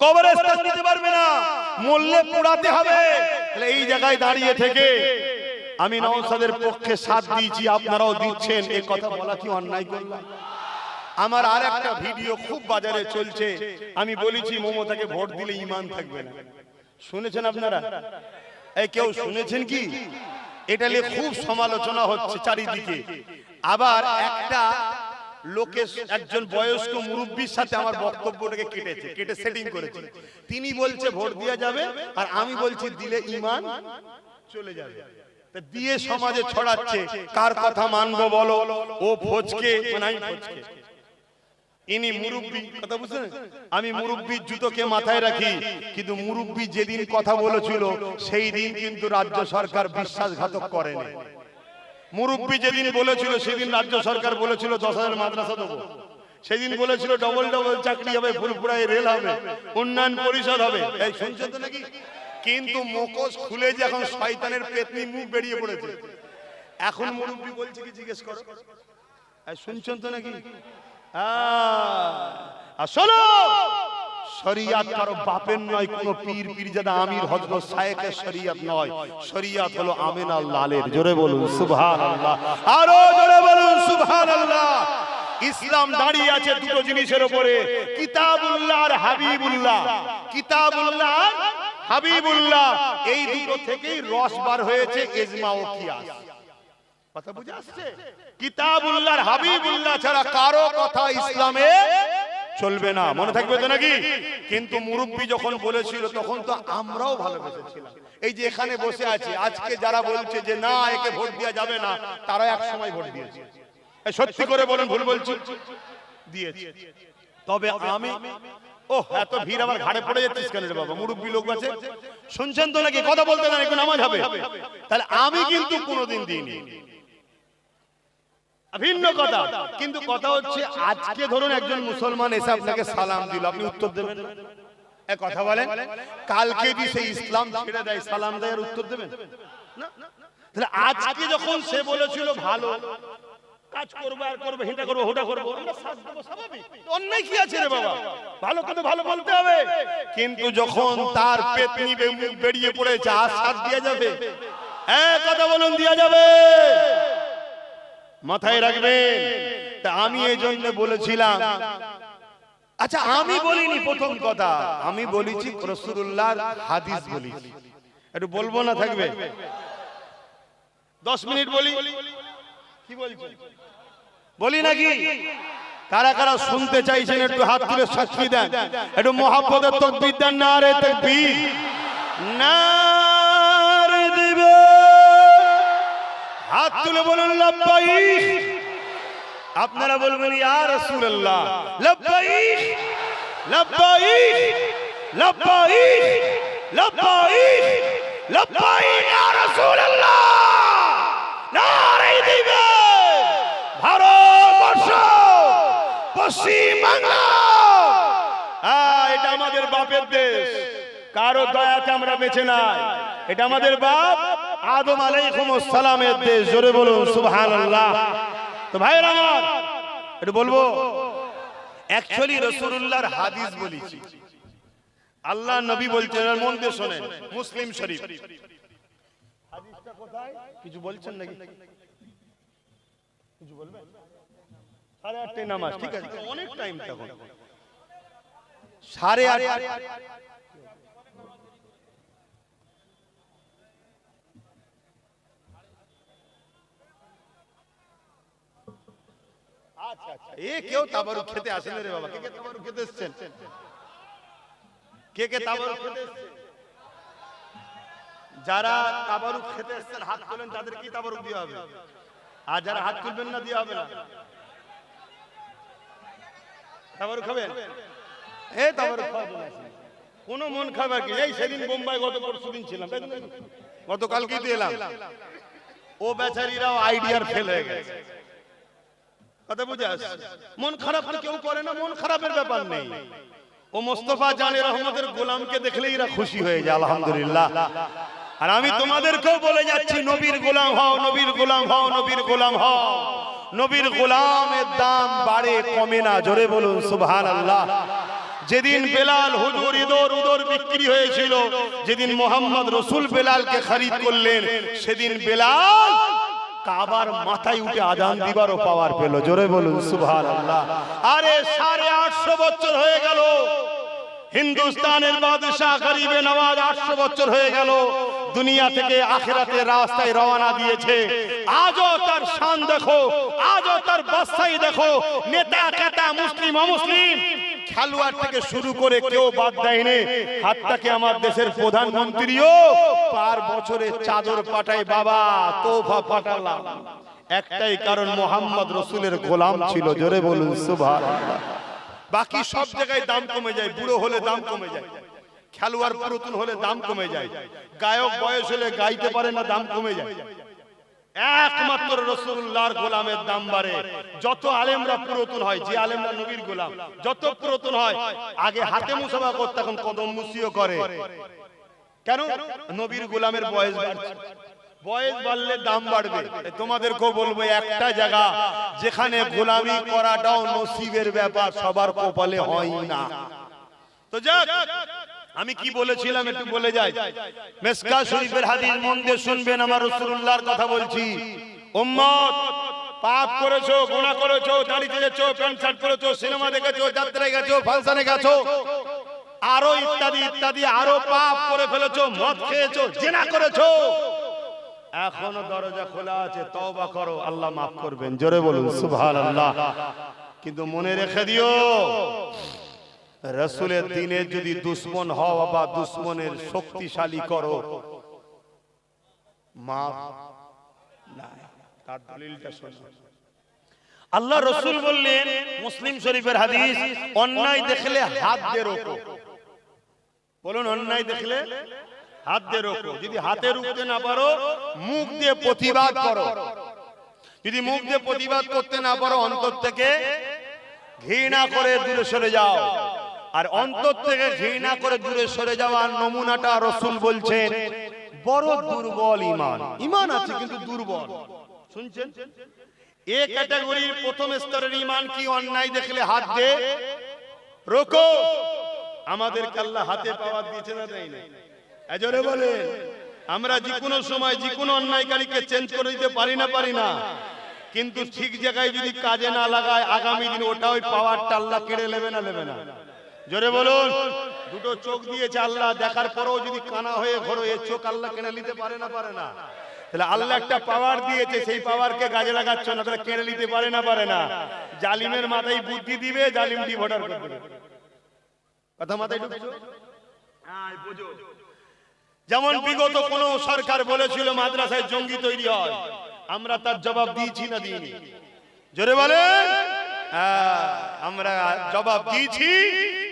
কবরস্থান দিতে পারবে না, মরলে পোড়াতে হবে। তাহলে এই জায়গায় দাঁড়িয়ে থেকে আমি নওশাদের পক্ষে সাথ দিয়েছি, আপনারাও দিচ্ছেন, এই কথা বলা কি অন্যায় করলাম? আমার আর একটা ভিডিও খুব বাজারে চলছে, আমি বলেছি মমতাকে ভোট দিলে ঈমান থাকবে না। শুনেছেন আপনারা? এই কেউ শুনেছেন কি? এটা নিয়ে খুব সমালোচনা হচ্ছে চারিদিকে। আবার একটা লোকের, একজন বয়স্ক মুরব্বির সাথে আমার বক্তব্যটাকে কেটে সেটিং করেছে। তিনি বলছে ভোট দেওয়া যাবে, আর আমি বলছি দিলে ঈমান চলে যাবে। দিয়ে সমাজে ছড়াচ্ছে, কার কথা মানবো বলো? ও ফজকে, মানে আমি ফজকে। ইনি মুরব্বী, কথা বুঝছেন? আমি মুরব্বীর জুতোকে মাথায় রাখি, কিন্তু মুরব্বী যেদিন কথা বলেছিল সেই দিন কিন্তু রাজ্য সরকার বিশ্বাসঘাতক করেনি। মুরব্বী যেদিন বলেছিল সেদিন রাজ্য সরকার বলেছিল 10,000 মাদ্রাসা দেবো, সেদিন বলেছিল ডবল ডবল চাকরি হবে, ফুরফুরায় রেল হবে, উন্নয়ন পরিষদ হবে। এই শুনছেন তো নাকি? কিন্তু মুখোশ খুলে যে এখন শয়তানের পেতনি মুখ বেরিয়ে পড়েছে। এখন মুরব্বী বলছে কি জিজ্ঞেস করো, শুনছেন তো নাকি? শোনো, শরিয়াত কারো বাপের নয়, কোন পীর পীরজাদা আমির হযরত শায়েখের শরিয়াত নয়। শরিয়াত হলো আমিনা লালের। জোরে বলুন সুবহানাল্লাহ, আরো জোরে বলুন সুবহানাল্লাহ। ইসলাম দাঁড়িয়ে আছে দুটো জিনিসের উপরে, কিতাবুল্লাহ আর হাবিবুল্লাহ। কিতাবুল্লাহ আর হাবিবুল্লাহ, এই দুটো থেকেই রস বার হয়েছে ইজমা ও কিয়াস। কথা বুঝে আসছে? কিতাবুল্লাহ আর হাবিবুল্লাহ ছাড়া কারো কথা ইসলামে চলবে না, মনে থাকবে তো নাকি? কিন্তু মুরব্বী যখন বলেছিল তখন তো আমরাও ভালোবেসেছিলাম। এই যে এখানে বসে আছি, আজকে যারা বলছে যে না একে ভোট দেওয়া যাবে না, তারা এক সময় ভোট দিয়েছে। সত্যি করে বলেন, ভুল বলছি? দিয়েছে। তবে আমি এত ভিড় আমার ঘাড়ে পড়ে যাচ্ছিস কেন রে বাবা? মুরব্বী লোক আছে, শুনছেন তো নাকি? কথা বলতে না, একটু নামাজ হবে। তাহলে আমি কিন্তু কোনোদিন দিইনি, ভিন্ন কথা। কিন্তু কথা হচ্ছে আজকে ধরুন একজন মুসলমান এসে আপনাকে সালাম দিল, আপনি উত্তর দেবেন? এক কথা বলেন, কালকে যদি সে ইসলাম ছেড়ে দেয়, সালাম দেয়, আর উত্তর দেবেন না? তাহলে আজকে যখন সে বলেছিল ভালো কাজ করবো, আর করবো, হিটা করবো, হোটা করবো, আমরা সাথ দেবো, স্বাভাবিক। অন্যায় কি আছে রে বাবা? ভালো কথা ভালো বলতে হবে। কিন্তু যখন তার পেতনি মুখ বেরিয়ে পড়েছে, আর সাথ দেওয়া যাবে? হ্যাঁ কথা বলুন, দেওয়া যাবে, মাথায় রাখবেন। তা আমি এই জন্য বলেছিলাম, আচ্ছা আমি বলিনি প্রথম কথা, আমি বলেছি রাসূলুল্লাহর হাদিস বলেছি। একটু বলবো না, থাকবে 10 মিনিট বলি। কি বলছি বলি নাকি? কারা কারা শুনতে চাইছেন একটু হাত তুলে সাক্ষী দেন, একটু মহব্বতের তাকবীর দেন। নারে তাকবীর, নারে দিবে, হাত তুলে বলুন লাব্বাইক। আপনারা বলবেন ইয়া রাসূলুল্লাহ, লাব্বাইক লাব্বাইক লাব্বাইক লাব্বাইক লাব্বাইক ইয়া রাসূলুল্লাহ। নারে দিবে, ভারতবর্ষ, পশ্চিম বাংলা, এটা আমাদের বাপের দেশ, কারো দয়াতে আমরা বেঁচে নাই। এটা আমাদের বাপ আদম আলাইহিস সালামের দেশ। জোরে বলুন সুবহানাল্লাহ। তো ভাইরা আমার একটু বলবো, অ্যাকচুয়ালি রাসূলুল্লাহর হাদিস বলেছি, আল্লাহ নবী বলছেন, আর মন দিয়ে শুনেন, মুসলিম শরীফ। হাদিসটা কোথায়? কিছু বলছেন নাকি? কিছু বলবেন? 8:30 নামাজ, ঠিক আছে, অনেক টাইম তখন 8:30। আচ্ছা আচ্ছা, কেউ তাবারুক খেতে আসেন রে বাবা? কে কে তাবারুক খেতে এসেছেন? কে কে তাবারুক খেতে এসেছেন? যারা তাবারুক খেতে এসেছেন হাত তোলেন, তাদের কি তাবারুক দেওয়া হবে? আর যারা হাত তুলবেন না, দেওয়া হবে না। তাবারুক খাবেন? তাবারুক খাবেন, কোন মন খাবার কি? এই সেদিন বোম্বাই গত পরশুদিন ছিলাম, গতকালকেই তো এলাম। ও বেচারীরাও আইডিয়ার ফেল হয়ে গেছে। কথা বুঝে আসছে? মন খারাপ তো কেউ করে না, মন খারাপের ব্যাপার নেই। ও মোস্তফা জানে রহমতের গোলামকে দেখলেই এরা খুশি হয়ে যায়, আলহামদুলিল্লাহ। আর আমি তোমাদেরকেও বলে যাচ্ছি, নবীর গোলাম হও, নবীর গোলাম হও, নবীর গোলাম হও। নবীর গোলামের দাম বাড়ে, কমে না। জোরে বলুন সুবহানাল্লাহ। যেদিন বেলাল হুজুর ইদর উদর বিক্রি হয়েছিল, যেদিন মোহাম্মদ রসুল বেলালকে খরিদ করলেন, সেদিন বেলাল কাবার মাথায় উঠে আজান দিবারও পাওয়ার পেল। জোরে বলুন সুবহানাল্লাহ। আরে 850 বছর হয়ে গেল, হিন্দুস্তানের বাদশাহ গরিবে নওয়াজ 800 বছর হয়ে গেল দুনিয়া থেকে আখিরাতের রাস্তায় রওনা দিয়েছে। আজও তার শান দেখো, আজও তার বাদশাহী দেখো। নেতা কেতা, মুসলিম অমুসলিম, খেলোয়াড় থেকে শুরু করে কেউ বাদ দেয়নি। হাতটাকে আমার দেশের প্রধানমন্ত্রীও পার বছরে চাদর পাঠায়, বাবা তোফা পাঠালাম। একটাই কারণ, মোহাম্মদ রসুলের গোলাম ছিল। জোরে বলুন সুবহানাল্লাহ। বাকি সব জায়গায় দাম কমে যায়, বুড়ো হলে দাম কমে যায়, খেলোয়াড় পুরাতন হলে দাম কমে যায়, গায়ক বয়স হলে গাইতে পারে না, দাম কমে যায়। একমাত্র রাসূলুল্লাহর গোলামের দাম বাড়ে। যত আলেমরা পুরাতন হয়, যে আলেমরা নবীর গোলাম যত পুরাতন হয়, আগে হাতে মুসাফা করতে, এখন কদম মুসিও করে। কেন? নবীর গোলামের বয়স বাড়ছে, বয়স বাড়লে দাম বাড়বে। তোমাদেরকেও বলবো, একটা জায়গা যেখানে গোলামি করাটাও নসিবের ব্যাপার, সবার কপালে হয় না। তো যাক, আমি কি বলেছিলাম একটু বলে যাই। মিশকাত শরীফের হাদিস মন দিয়ে শুনবেন, আমার রাসূলুল্লাহর কথা বলছি। উম্মত, পাপ করেছো, গুনাহ করেছো, দাড়ি চেয়েছো, প্যান্ট শার্ট পরেছো, সিনেমা দেখেছো, যাত্রায় গেছো, ফাংশনে গেছো, আরো ইত্যাদি ইত্যাদি আরো পাপ করে ফেলেছো, মদ খেয়েছো, জিনা করেছো, এখনো দরজা খোলা আছে, তওবা করো, আল্লাহ মাফ করবেন। জোরে বলুন সুবহানাল্লাহ। কিন্তু মনে রেখে দিও, রাসূলের দ্বীনে যদি দুশমন হও বা দুশমনের শক্তিশালী করো, মাফ নাই। তার দলিলটা শুনুন। আল্লাহ রাসূল বললেন, মুসলিম শরীফের হাদিস, অন্যায় দেখলে হাত দিয়ে রোকো। বলুন, অন্যায় দেখলে হাত দিয়ে রোকো। যদি হাতে রুখতে না পারো, মুখ দিয়ে প্রতিবাদ করো। যদি মুখ দিয়ে প্রতিবাদ করতে না পারো, অন্তর থেকে ঘৃণা করে দূরে সরে যাও। আর অন্তর থেকে ঘৃণা করে দূরে সরে যাওয়ার নমুনাটা রাসূল বলছেন, বড় দুর্বল ঈমান। ঈমান আছে কিন্তু দুর্বল। শুনছেন? এ ক্যাটাগরির প্রথম স্তরের ঈমান কি? অন্যায় দেখলে হাত দিয়ে রোকো। আমাদেরকে আল্লাহ হাতে পাওয়ার দিয়েছে না দেয় না? এজরে বলে, আমরা যে কোনো সময় যে কোনো অন্যায়কারীকে চেঞ্জ করে দিতে পারি না, কিন্তু ঠিক জায়গায় যদি কাজে না লাগায়, আগামী দিন ওটা ওই পাওয়ারটা আল্লাহ কেড়ে নেবে না? জোরে বলুন। দুটো চোখ দিয়েছে আল্লাহ, দেখার পরেও যদি কানা হয়ে ঘোরো, এই চোখ আল্লাহ কেড়ে নিতে পারে না? তাহলে আল্লাহ একটা পাওয়ার দিয়েছে, সেই পাওয়ারকে কাজে লাগাচ্ছ না, তাহলে কেড়ে নিতে পারে না? জালিমের মাথায় বুদ্ধি দিবে, জালিম ডিভোটার করবে। কথা মাথায় ঢুকছো? হ্যাঁ, বুঝো। যেমন বিগত কোন সরকার বলেছিল মাদ্রাসায় জঙ্গি তৈরি হয়, আমরা তার জবাব দিয়েছি না দিইনি? জোরে বলেন। আমরা জবাব দিয়েছি,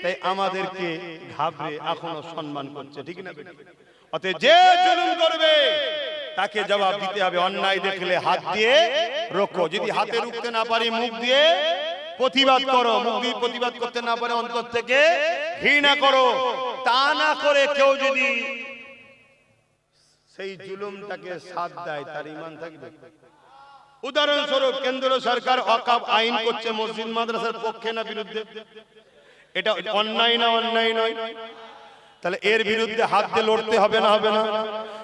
তাই আমাদেরকে ঘাবড়ে এখনো সম্মান করছে, ঠিক না? অতএব যে জুলুম করবে তাকে জবাব দিতে হবে। অন্যায় দেখলে হাত দিয়ে রোকো। যদি হাতে রুখতে না পারি, মুখ দিয়ে প্রতিবাদ করো। মুখ দিয়ে প্রতিবাদ করতে না পারে, অন্তর থেকে ঘৃণা করো। তা না করে কেউ যদি সেই জুলুমটাকে সাথ দেয়, তার ঈমান থাকবে? উদাহরণস্বরূপ, কেন্দ্র সরকার ওয়াকফ আইন করছে মসজিদ মাদ্রাসার পক্ষে না বিরুদ্ধে? এটা অন্যায় না অন্যায় নয়? তাহলে এর বিরুদ্ধে হাত দিয়ে লড়তে হবে না?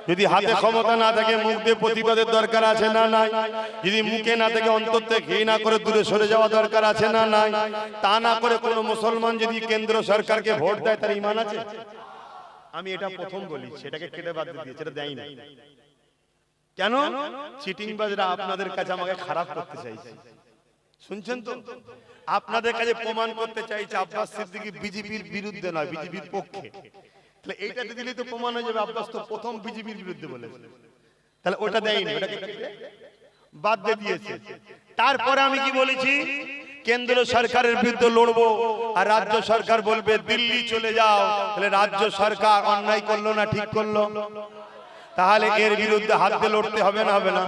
যদি হাতে ক্ষমতা না থাকে, মুখ দিয়ে প্রতিবাদের দরকার আছে না নাই? যদি মুখে না থাকে, অন্তর থেকে ঘৃণা করে দূরে সরে যাওয়া দরকার আছে না নাই? তা না করে কোনো মুসলমান যদি কেন্দ্র সরকারকে ভোট দেয়, তার ঈমান আছে? আমি এটা প্রথম বলি, সেটাকে কেটে বাদ দিয়ে দিয়েছে, এটা দেয় না। কেন? চিটিংবাজরা আপনাদের কাছে আমাকে খারাপ করতে চাইছে। শুনছেন তো? আপনাদের কাছে প্রমাণ করতে চাইছে আব্বাস সিদ্দিকী বিজেপির বিরুদ্ধে নয়, বিজেপির পক্ষে। তাহলে এইটাতে দিলে তো প্রমাণ হয়ে যাবে আব্বাস তো প্রথম বিজেপির বিরুদ্ধে বলেছে। তাহলে ওটা দেয়নি, ওটাকে বাদ দিয়ে দিয়েছে। তারপরে আমি কি বলেছি? কেন্দ্র সরকারের বিরুদ্ধে লড়বো, আর রাজ্য সরকার বলবে দিল্লি চলে যাও। তাহলে রাজ্য সরকার অন্যায় করলো না ঠিক করলো? তাহলে এর বিরুদ্ধে হাত দিয়ে লড়তে হবে না?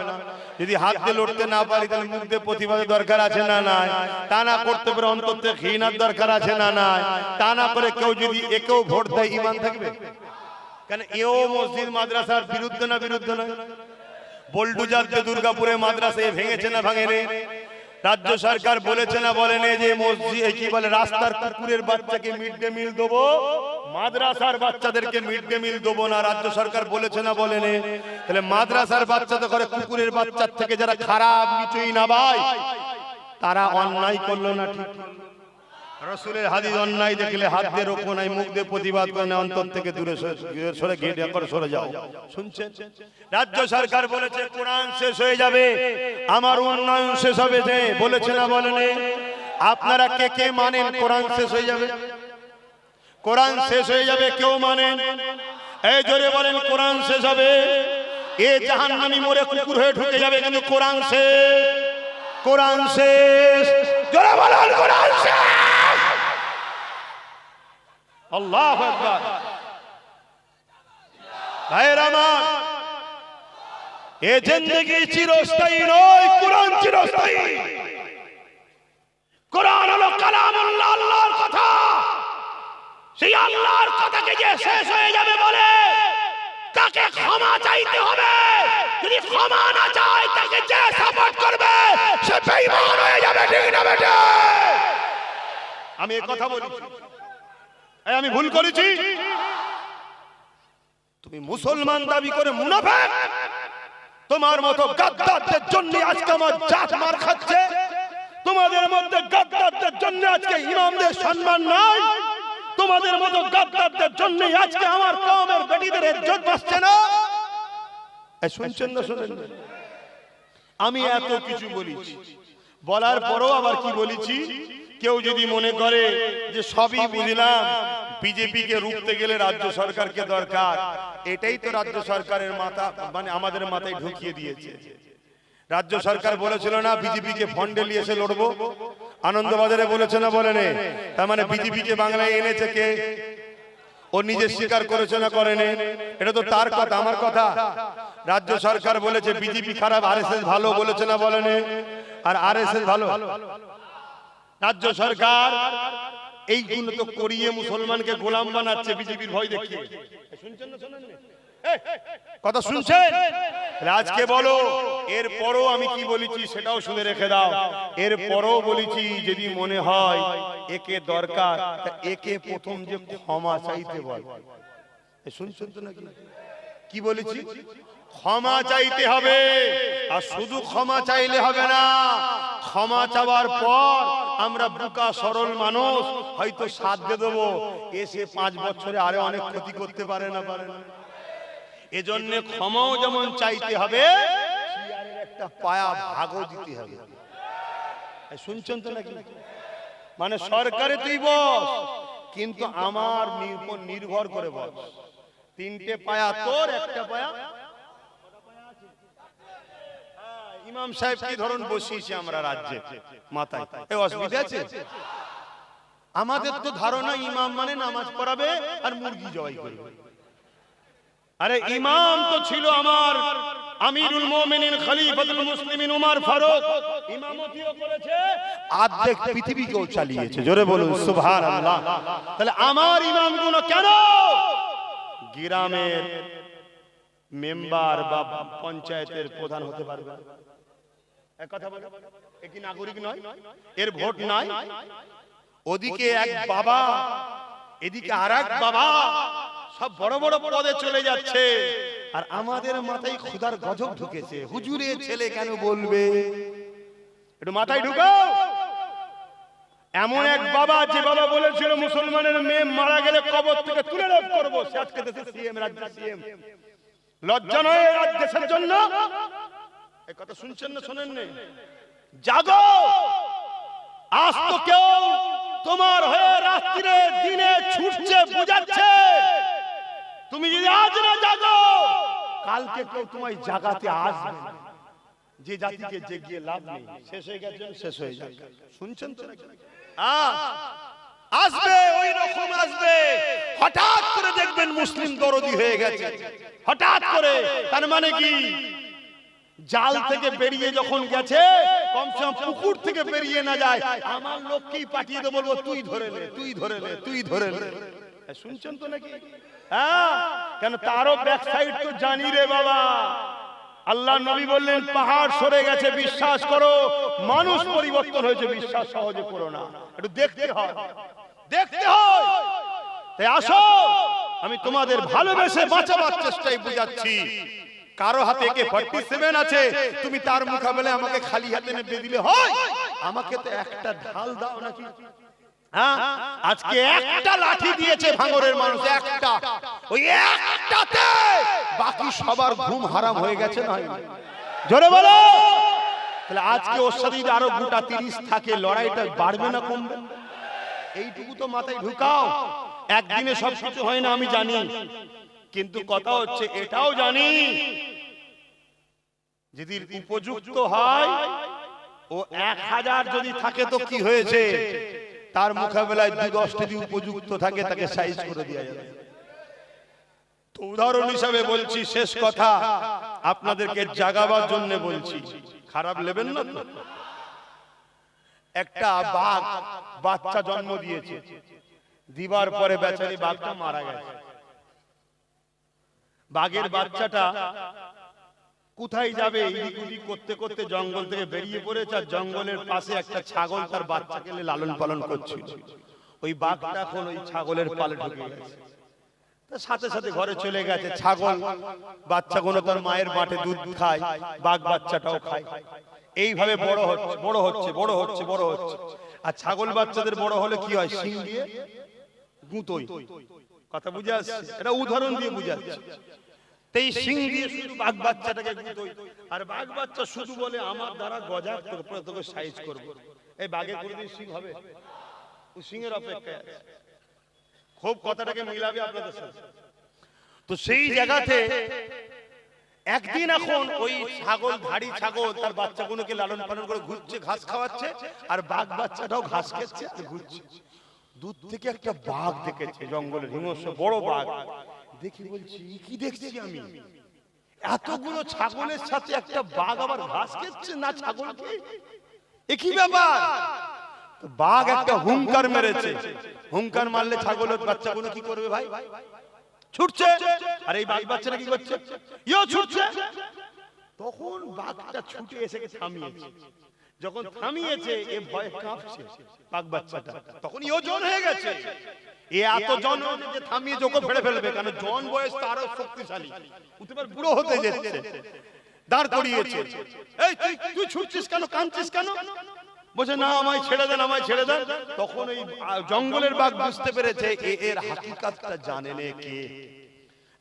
যদি হাত দিয়ে লড়তে না পারি, তাহলে মুখ দিয়ে প্রতিবাদের দরকার আছে না নাই? তা না করতে পারে, অন্তর থেকে ঘৃণার দরকার আছে না নাই? তা না করে কেউ যদি একেও ভোট দেয়, ঈমান থাকবে? কেন এও মসজিদ মাদ্রাসার বিরুদ্ধে না বিরুদ্ধে নয়? বোলডুজার যে দুর্গাপুরে মাদ্রাসা ভেঙেছে না ভাঙেনি? রাজ্য সরকার বলেছে না বলেনি যে মসজিদ কি বলে, রাস্তার কুকুরের বাচ্চাকে মিড ডে মিল দেবো, মাদ্রাসার বাচ্চাদেরকে মিড ডে মিল দেবো না? রাজ্য সরকার বলেছে না বলেনি? তাহলে মাদ্রাসার বাচ্চাদের ঘরে কুকুরের বাচ্চার থেকে যারা খারাপ, নিচুই না ভাই, তারা অন্যায় করলো না ঠিক? রাসূলের হাদিস, অন্যায় দেখলে হাত দিয়ে রোকো নাই, মুখ দিয়ে প্রতিবাদ করে না, অন্তর থেকে দূরে সরে ঘৃণা করে সরে যাও। শুনছেন? রাজ্য সরকার বলেছে কোরআন শেষ হয়ে যাবে, আমার উন্নয়ন শেষ হবে, যে বলেছে না বলেনি? আপনারা কে কে মানেন কোরআন শেষ হয়ে যাবে? কোরআন শেষ হয়ে যাবে কেউ মানেন? এই জোরে বলেন, কোরআন শেষ হবে। এ জাহান্নামী মরে কুকুর হয়ে ঢুকে যাবে, কিন্তু কোরআন শেষ। কোরআন শেষ। জোরে বলেন, কোরআন শেষ। আল্লাহু আকবার। ভাইরা আমার, এ জিন্দেগি চিরস্থায়ী নয়, কোরআন চিরস্থায়ী। কোরআন হলো কালামুল্লাহ, আল্লাহর কথা। সেই আল্লাহর কথাকে যে শেষ হয়ে যাবে বলে তাকে ক্ষমা চাইতে হবে। যদি ক্ষমা না চায়, তাকে যে সাপোর্ট করবে সে বেঈমান হয়ে যাবে, ঠিক না বেটা? আমি এই কথা বলেছি, আমি ভুল করেছি? তুমি মুসলমান দাবি করে মুনাফিক। তোমার মতো গাদ্দারদের জন্য আজকে আমার জাত মার খাচ্ছে। তোমাদের মধ্যে গাদ্দারদের জন্য আজকে ইমামদের সম্মান নাই। তোমাদের মতো গাদ্দারদের জন্য আজকে আমার কওমের বেটিদের ইজ্জত বাঁচছে না। এই শুনছেন না? শুনেন না? আমি এত কিছু বলেছি, বলার পরও আবার কি বলেছি? কেউ যদি মনে করে যে সবই বুঝলাম, বিজেপিকে রুখতে গেলে রাজ্য সরকারকে দরকার, এটাই তো রাজ্য সরকারের মাথা, মানে আমাদের মাথায় ঢুকিয়ে দিয়েছে। রাজ্য সরকার বলেছিল না বিজেপিকে ফন্ডে নিয়ে এসে লড়বো, আনন্দবাজারে বলেছে না বলেনি? তার মানে বিজেপিকে বাংলায় এনেছে কে? ও নিজে স্বীকার করেছে না করেনি? এটা তো তার কথা, আমার কথা। রাজ্য সরকার বলেছে বিজেপি খারাপ, আরএসএস ভালো, বলেছে না বলেনি? আর আরএসএস ভালো। রাজ্য সরকার এইগুলো তো করিয়ে মুসলমানকে গোলাম বানাচ্ছে বিজেপির ভয় দেখিয়ে। শুনছেন না? শোনেন না? কথা শুনছেন? আজকে বলো, এরপরও আমি কি বলেছি সেটাও শুনে রেখে দাও। এরপরও বলেছি যদি মনে হয় একে দরকার, তা একে প্রথম যে ক্ষমা চাইতে বল। শুনছেন তো নাকি? কি বলেছি? ক্ষমা চাইতে হবে। আর শুধু ক্ষমা চাইলে হবে না, ক্ষমা চাওয়ার পর আমরা বোকা সরল মানুষ হয়তো সাথ দিয়ে দেবো, এসে 5 বছরে আরে অনেক ক্ষতি করতে পারে না, পারে না। এজন্য ক্ষমাও যেমন চাইতে হবে, চেয়ারের একটা পায়া ভাগও দিতে হবে। শুনছেন তো নাকি? মানে সরকারে তুই বস, কিন্তু আমার উপর নির্ভর করে বস। 3টে পায়া তোর, একটা পায়া ইমাম সাহেব কি ধরুন বসিয়েছি আমরা রাজ্যে মাথায়, এই অসুবিধা আছে? আমাদের তো ধারণা ইমাম মানে নামাজ পড়াবে আর মুরগি জবাই করবে। আরে ইমাম তো ছিল আমার আমিরুল মুমিনিন খলিফাতুল মুসলিমিন উমর ফারুক, ইমামতিও করেছে, অর্ধেক পৃথিবীকেও চালিয়েছে। জোরে বলুন সুবহানাল্লাহ। তাহলে আমার ইমামগুলো কেন গ্রামের মেম্বার বা পঞ্চায়েতের প্রধান হতে পারবে? এক কথা বলো, এ কি নাগরিক নয়? এর ভোট নাই? ওদিকে এক বাবা, এদিকে আরেক বাবা, সব বড় বড় পদে চলে যাচ্ছে, আর আমাদের মাথায় খোদার গজব ঢুকেছে। হুজুরের ছেলে কেন বলবে? একটু মাথায় ঢুকাও। এমন এক বাবা, যে বাবা বলেছিল মুসলমানের মেয়ে মারা গেলে কবর থেকে তুলে লাভ করবো, সে আজকে দেশের সিএম, রাজ্যের সিএম। লজ্জা নয় রাজ্য দেশের জন্য? এই কথা শুনছেন না শোনেন না? জাগো, আজ তো কেউ তোমার হয়ে রাত্রিরে দিনে ছুটছে, বুঝাচ্ছে। তুমি যদি আজ না জাগো, কালকে কেউ তোমায় জাগাতে আসবে। যে জাতিকে জেগিয়ে লাভ নেই, শেষ হয়ে গেছে, শেষ হয়ে যাবে। শুনছেন তো? আসবে, ওই রকম আসবে। হঠাৎ করে দেখবেন মুসলিম দরদি হয়ে গেছে, হঠাৎ করে। তার মানে কি? জাল থেকে বেরিয়ে যখন গেছে, কমসে কম পুকুর থেকে বেরিয়ে না যায়, আমার লোককেই পাঠিয়ে দেবো, বলবো তুই ধরে নে, তুই ধরে নে, তুই ধরে নে। শুনছেন তো নাকি? হ্যাঁ, কেন তারও ব্যাক সাইড তো জানি রে বাবা। আল্লাহ নবী বললেন পাহাড় সরে গেছে বিশ্বাস করো, মানুষ পরিবর্তন হয়েছে বিশ্বাস সহজে করো না, একটু দেখতে হয়, দেখতে হয়। তাই আসো, আমি তোমাদের ভালোবেসে বাঁচাবার চেষ্টাই বুঝাচ্ছি। কারো হাতে AK-47 আছে, তুমি তার মোকাবেলায় আমাকে খালি হাতে নেবে দিলে হয়? আমাকে তো একটা ঢাল দাও নাকি? হ্যাঁ, আজকে একটা লাঠি দিয়েছে ভাঙরের মানুষ, একটা, ওই একটাতে বাকি সবার ঘুম হারাম হয়ে গেছে না? জোরে বলো। তাহলে আজকে ওর সাথে আরো গোটা 30 থাকে, লড়াইটা বাড়বে না কমবে? এইটুকু তো মাথায় ঢুকাও। একদিনে সবকিছু হয় না আমি জানি, কিন্তু কথা হচ্ছে এটাও জানি, যদি উপযুক্ত হয়, ও 1000 যদি থাকে তো কি হয়েছে? তার মোকাবেলায় 2-10টি যদি উপযুক্ত থাকে তাকে সাইজ করে দেওয়া যাবে। তো উদাহরণ হিসাবে বলছি, শেষ কথা আপনাদেরকে জাগাবার জন্য বলছি, খারাপ নেবেন না তো। একটা বাঘ বাচ্চা জন্ম দিয়েছে, দিবার পরে বেচারি বাঘটা মারা গেছে। বাঘের বাচ্চাটা কোথায় যাবে এদিক ওদিক করতে করতে জঙ্গল থেকে বেরিয়ে পড়েছে, আর জঙ্গলের পাশে একটা ছাগল তার বাচ্চাকে লালন পালন করছিল। ওই বাঘটা এখন ওই ছাগলের পালে ঢুকে গেছে, তার সাথে সাথে ঘরে চলে গেছে। ছাগল বাচ্চাগুলো তার মায়ের মাঠে দুধ খায়, বাঘ বাচ্চাটাও খায়। এইভাবে বড় হচ্ছে বড় হচ্ছে বড় হচ্ছে বড় হচ্ছে। আর ছাগল বাচ্চাদের বড় হলে কি হয়, শিং দিয়ে গুঁতোয়। কথা বুঝে আসছে? এটা উদাহরণ দিয়ে বুঝাচ্ছে। এই শিং দিয়ে শুধু বাঘ বাচ্চাটাকে গুঁতোয়, আর বাঘ বাচ্চা শুধু বলে আমার দ্বারা গজা তোকে সাইজ করব। এই বাঘের কোনদিন শিং হবে? ও শিংয়ের অপেক্ষায় আছে। খুব কথাটাকে মিলাবে আপনাদের সাথে। তো সেই জায়গাতে একদিন এখন ওই ছাগল, ধাড়ি ছাগল তার বাচ্চাগুলোকে লালন পালন করে ঘুরছে, ঘাস খাওয়াচ্ছে, আর বাঘ বাচ্চাটাও ঘাস খেচ্ছে আর ঘুরছে। দূর থেকে একটা বাঘ দেখেছে, জঙ্গলের হিংস্র বড় বাঘ দেখি, বলছি কি দেখছি আমি, এতগুলো ছাগলের সাথে একটা বাঘ আবার ঘাস খেচ্ছে না ছাগলকে, এ কি ব্যাপার? বাঘ একটা হুঙ্কার মেরেছে। হুঙ্কার মারলে ছাগলের বাচ্চাগুলো কি করবে ভাই? ছুটছে। আর এই বাঘ বাচ্চাটা কি করছে? ইও ছুটছে। তখন বাঘটা ছুটে এসে থামিয়েছে। যখন থামিয়েছে, এ ভয়ে কাঁপছে বাঘ বাচ্চাটা। তখন ইও জন হয়ে গেছে। এ এত জন যে থামিয়ে ওকে ফেলে ফেলবে, কারণ জন বয়স তারও শক্তিশালী, উঠে বুড়ো হতে যাচ্ছে। দাঁড় করিয়েছে। এই তুই ছুটছিস কেন, কাঁদছিস কেন? বলছে না, আমায় ছেড়ে দেন, আমায় ছেড়ে দেন। তখন এই জঙ্গলের বাঘ বুঝতে পেরেছে এর হাকিকাতটা জানে না কে।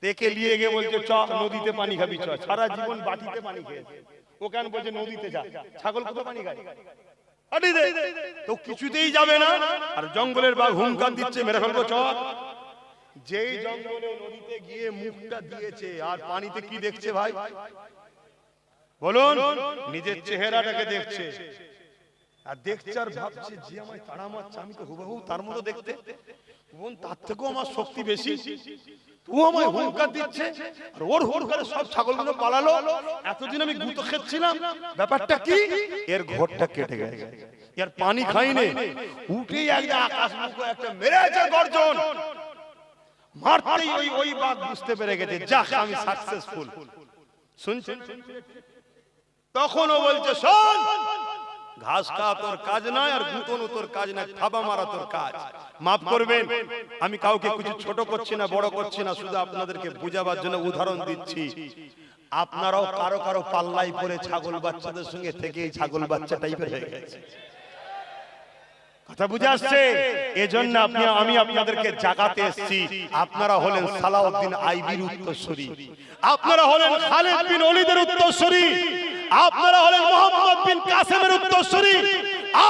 দেখে নিয়ে গিয়ে বলছে চ নদীতে পানি খাবি, চ। সারা জীবন বাটিতে পানি খেয়েছে, ও কেন বলছে নদীতে যা। ছাগল কোথায় পানি খায়? তো কিছুতেই যাবে না। আর জঙ্গলের বাঘ হুঙ্কার দিচ্ছে, মেরে ফেলবো চ। যেই জঙ্গলে নদীতে গিয়ে মুখটা দিয়েছে, আর পানিতে কি দেখছে ভাই বলুন? নিজের চেহারাটাকে দেখছে, আর দেখছে আর ভাবছে যে আমায় তাড়া মারছে, আমি তো হুবহু তার মতো দেখতে, তার থেকেও আমার শক্তি বেশি, ও আমায় হুঙ্কার দিচ্ছে। আর ওর হুঙ্কারে সব ছাগলগুলো পালালো। এতদিন আমি গুঁতো খেচ্ছিলাম, ব্যাপারটা কি? এর ঘরটা কেটে গেছে, এর পানি খাইনি, উঠেই একটা আকাশ মুখে একটা মেরেছে গর্জন। মারতেই ওই বাঘ বুঝতে পেরে গেছে যাক আমি সাকসেসফুল। শুনছেন? তখন ও বলছে শোন, ঘাস খাওয়া তোর কাজ নয়, আর গুঁতনো তোর কাজ নয়, থাবা মারা তোর কাজ। মাফ করবেন, আমি কাউকে কিছু ছোট করছি না, বড় করছি না, শুধু আপনাদেরকে বোঝাবার জন্য উদাহরণ দিচ্ছি। আপনারাও কারো কারো পাল্লাই পড়ে ছাগল বাচ্চাদের সঙ্গে থেকে এই ছাগল বাচ্চা টাইপের হয়ে গেছে। কথা বুঝে আসছে? এজন্য আমি আপনাদেরকে জাগাতে এসেছি। আপনারা হলেন সালাউদ্দিন আইবির উত্তরসূরি, আপনারা হলেন খালিদ বিন ওলীদের উত্তরসূরি, আপনারা হলেন মোহাম্মদ বিন কাসেমের উত্তরসূরি,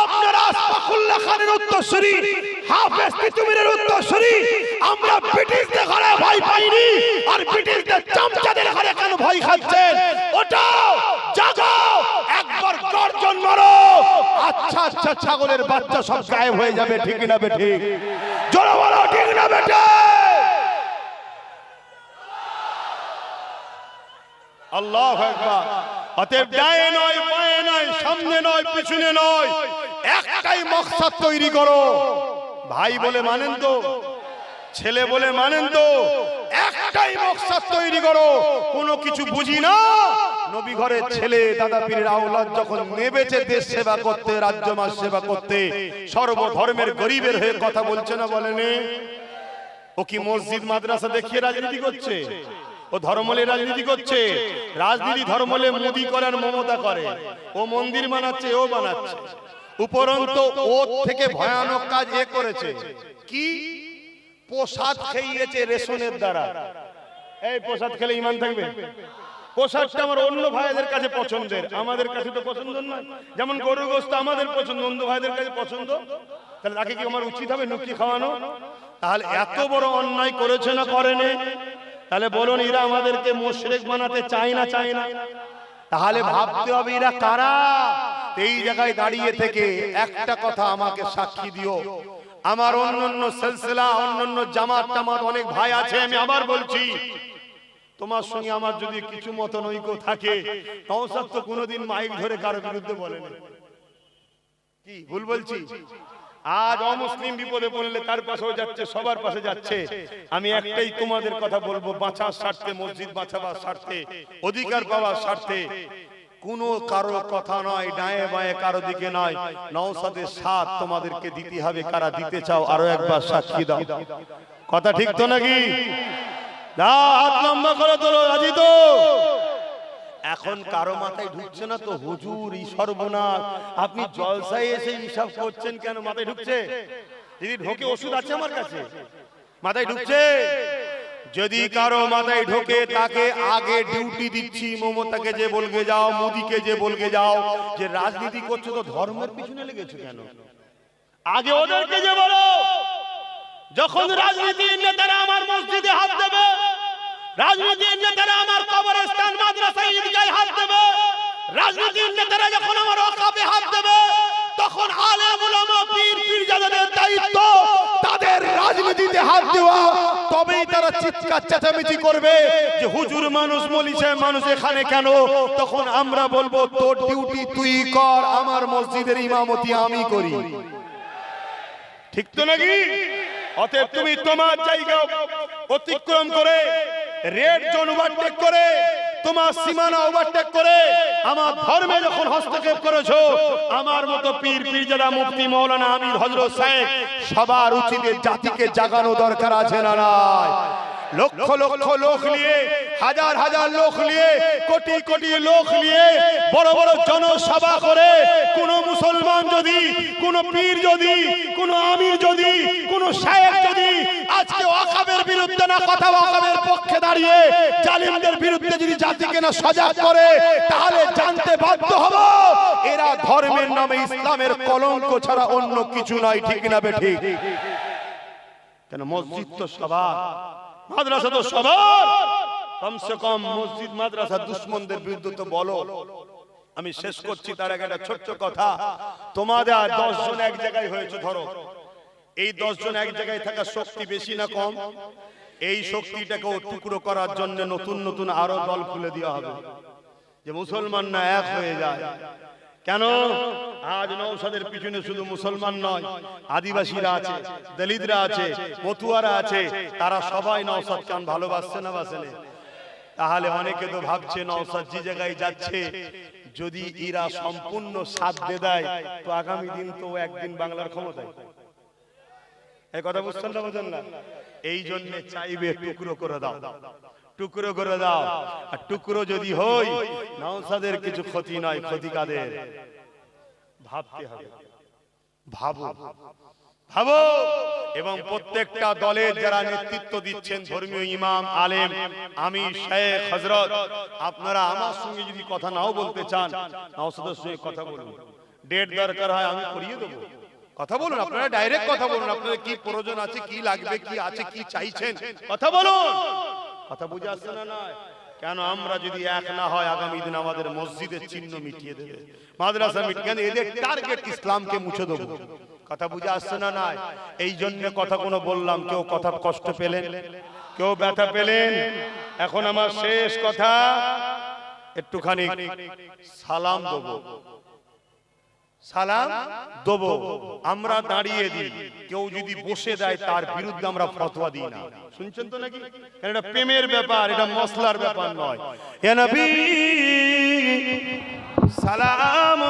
আপনারা আশফাকুল্লাহ খানের উত্তরসূরি, হাফেজ তিতুমীরের উত্তরসূরি। আমরা ব্রিটিশদের ঘরে ভয় পাইনি, আর ব্রিটিশদের চামচাদের ঘরে কেন ভয় খাচ্ছেন? ওটাও জাগাও, একবার গর্জন মারো, আচ্ছা আচ্ছা ছাগলের বাচ্চা সব গায়েব হয়ে যাবে। ঠিক না বেঠিক? জোরে বলো ঠিক না বেঠিক? আল্লাহু আকবার। অতএব ডায়ে নয়, বায়ে নয়, সামনে নয়, পিছনে নয়, একটাই মাকসাদ তৈরি করো। ভাই বলে মানেন তো? ছেলে বলে মানেন তো? একটাই মাকসাদ তৈরি করো। কোনো কিছু বুঝি না। নবী ঘরের ছেলে দাদা পীরের আওলাদ যখন নেবেছে দেশ সেবা করতে, রাজ্য মাস সেবা করতে, সর্বধর্মের গরিবের হয়ে কথা বলছে না বলেনি? ও কি মসজিদ মাদ্রাসা দেখিয়ে রাজনীতি করছে? ও ধর্মলে রাজনীতি করছে? রাজনীতি ধর্মলে মোদি করার মমতা করে, ও মন্দির বানাচ্ছে, ও বানাচ্ছে। উপরন্তু ওর থেকে ভয়ানক কাজ এ করেছে কি? প্রসাদ খেয়েছে রেশনের দ্বারা। এই প্রসাদ খেলে ঈমান থাকবে? প্রসাদটা আমার অন্য ভাইদের কাছে পছন্দের, আমাদের কাছে তো পছন্দ নয়। যেমন গরুর গোশত আমাদের পছন্দ, অন্য ভাইদের কাছে পছন্দ, তাহলে তাকে কি আমার উচিত হবে নুকি খাওয়ানো? তাহলে এত বড় অন্যায় করেছে না করেনি? তাহলে বলুন এরা আমাদেরকে মুশরিক বানাতে চায় না চায় না? তাহলে ভাবতে হবে এরা কারা। এই জায়গায় দাঁড়িয়ে থেকে একটা কথা আমাকে সাক্ষী দিও, আমার অন্যান্য সিলসিলা অন্যান্য জামাত টামাত অনেক ভাই আছে, আমি আবার বলছি তোমার সঙ্গে আমার যদি কিছু মতনৈক্য থাকে, নওশাদ তো কোনোদিন মাইক ধরে কারো বিরুদ্ধে বলেনি, কি ভুল বলছি? আজ অমুসলিম বিপদে পড়লে তার পাশেও যাচ্ছে, সবার পাশে যাচ্ছে। আমি একটাই তোমাদের কথা বলবো, বাঁচার স্বার্থে, মসজিদ বাঁচাবার স্বার্থে, অধিকার পাওয়ার স্বার্থে কোনো কারো কথা নয়, ডায়ে বাঁয়ে কারো দিকে নয়, নওশাদের সাথ তোমাদেরকে দিতে হবে। কারা দিতে চাও আরো একবার সাক্ষী দাও। কথা ঠিক তো নাকি? হাত লম্বা করে তোলো, রাজি তো? এখন কারো মাথায় ঢুকছে না তো হুজুর এই সর্বনাশ, আপনি জলসায় এসে হিসাব করছেন কেন? মাথায় ঢুকছে? যদি ঢোকে ওষুধ আছে আমার কাছে। মাথায় ঢুকছে? যদি কারো মাথায় ঢোকে তাকে আগে ডিউটি দিচ্ছি, মমতাকে যে বলকে যাও, মোদিকে যে বলকে যাও যে রাজনীতি করছো তো ধর্মের পিছনে লেগেছো কেন? আগে ওদেরকে যে বলো, যখন রাজনীতির নেতারা আমার মসজিদে হাত দেবে, রাজনীতির নেতারা আমার কবরস্থান মাদ্রাসা ঈদগাহে হাত দেবে, রাজনীতির নেতারা যখন আমার ওয়াকফে হাত দেবে, তখন আলেম উলামা পীর পীরজাদাদের দায়িত্ব তাদের রাজনীতিতে হাত দেওয়া। তবেই তারা চিৎকার চেঁচামেচি করবে যে হুজুর মানুষ, মৌলভী সাহেব মানুষ এখানে কেন? তখন আমরা বলবো তোর ডিউটি তুই কর, আমার মসজিদের ইমামতি আমি করি। ঠিক তো নাকি? অতএব তুমি তোমার জায়গা অতিক্রম করে, রেড জোন ওভারটেক করে, তোমার সীমানা ওভারটেক করে আমার ধর্মে যখন হস্তক্ষেপ করেছো, আমার মতো পীর পীরজাদা মুফতি মাওলানা আমির হযরত সাহেব সবার উচিত জাতিকে জাগানো দরকার আছে না নাই? লক্ষ লক্ষ লোক নিয়ে, হাজার হাজার লোক নিয়ে, কোটি কোটি লোক নিয়ে বড় বড় জনসভা করে কোন মুসলমান যদি, কোন পীর যদি, কোন আমির যদি, কোন শায়েখ যদি আজকে ওয়াকফের বিরুদ্ধে না কথা, ওয়াকফের পক্ষে দাঁড়িয়ে জালিমদের বিরুদ্ধে যদি জাতিকে না সজাগ করে, তাহলে জানতে বাধ্য হব এরা ধর্মের নামে ইসলামের কলঙ্ক ছাড়া অন্য কিছু নয়। ঠিক না বেঠিক? কেন মসজিদ তো সবার, মাদ্রাসা তো সবার, কমসে কম মসজিদ মাদ্রাসা দুশমনদের বিরুদ্ধে তো বলো। আমি শেষ করছি তার আগে একটা ছোট্ট কথা। তোমাদের 10 জন এক জায়গায় হয়েছে, ধরো এই 10 জন এক জায়গায় থাকা শক্তি বেশি না কম? এই শক্তিটাকে টুকরো করার জন্য নতুন নতুন আরো দল খুলে দেওয়া হবে, যে মুসলমান না এক হয়ে যায়। কেন? আজ নওশাদের পিছনে শুধু মুসলমান নয়, আদিবাসীরা আছে, দলিতরা আছে, মতুয়ারা আছে, তারা সবাই নওশাদ খান ভালোবাসছে না বাসে? তাহলে অনেকে তো ভাবছে নওশাদ যে জায়গায় যাচ্ছে যদি এরা সম্পূর্ণ সাথ দিয়ে দেয় তো আগামী দিন তো একদিন বাংলার ক্ষমতায়। এই কথা বুঝছেন না? বুঝেন না? এই জন্য চাইবে টুকরো করে দাও, টুকরো করে দাও। আর টুকরো যদি হই, নওশাদের কিছু ক্ষতি নয়, ক্ষতি কাদের? ভাবতে হবে, ভাবো ভাবো। এবং প্রত্যেকটা দলের যারা নেতৃত্ব দিচ্ছেন, ধর্মীয় ইমাম, আলেম, আমির, শায়েখ, হযরত, আপনারা আমার সঙ্গে যদি কথা নাও বলতে চান, নওশাদের সঙ্গে কথা বলুন। ডেট দরকার হয় আমি করিয়ে দেবো, কথা বলুন। আপনারা ডাইরেক্ট কথা বলুন, আপনাদের কি প্রয়োজন আছে, কি লাগবে, কি আছে, কি চাইছেন, কথা বলুন। কথা বুঝে আসছে না? না কেন? আমরা যদি এক না হয়, আগামী দিন আমাদের মসজিদের চিহ্ন মিটিয়ে দেবে, মাদ্রাসা মিটিয়ে দেবে, এদের টার্গেট ইসলামকে মুছে দেবো। কথা বুঝে আসছে না? না এই জন্য কথা কোনো বললাম, কেউ কথা কষ্ট পেলেন, কেউ ব্যথা পেলেন? এখন আমার শেষ কথা, একটুখানি সালাম দেবো, সালাম দেবো। আমরা দাঁড়িয়ে দিই, কেউ যদি বসে দেয় তার বিরুদ্ধে আমরা ফতোয়া দিই না। শুনছেন তো নাকি? এটা প্রেমের ব্যাপার, এটা মসলার ব্যাপার নয়। ইয়া নবী সালাম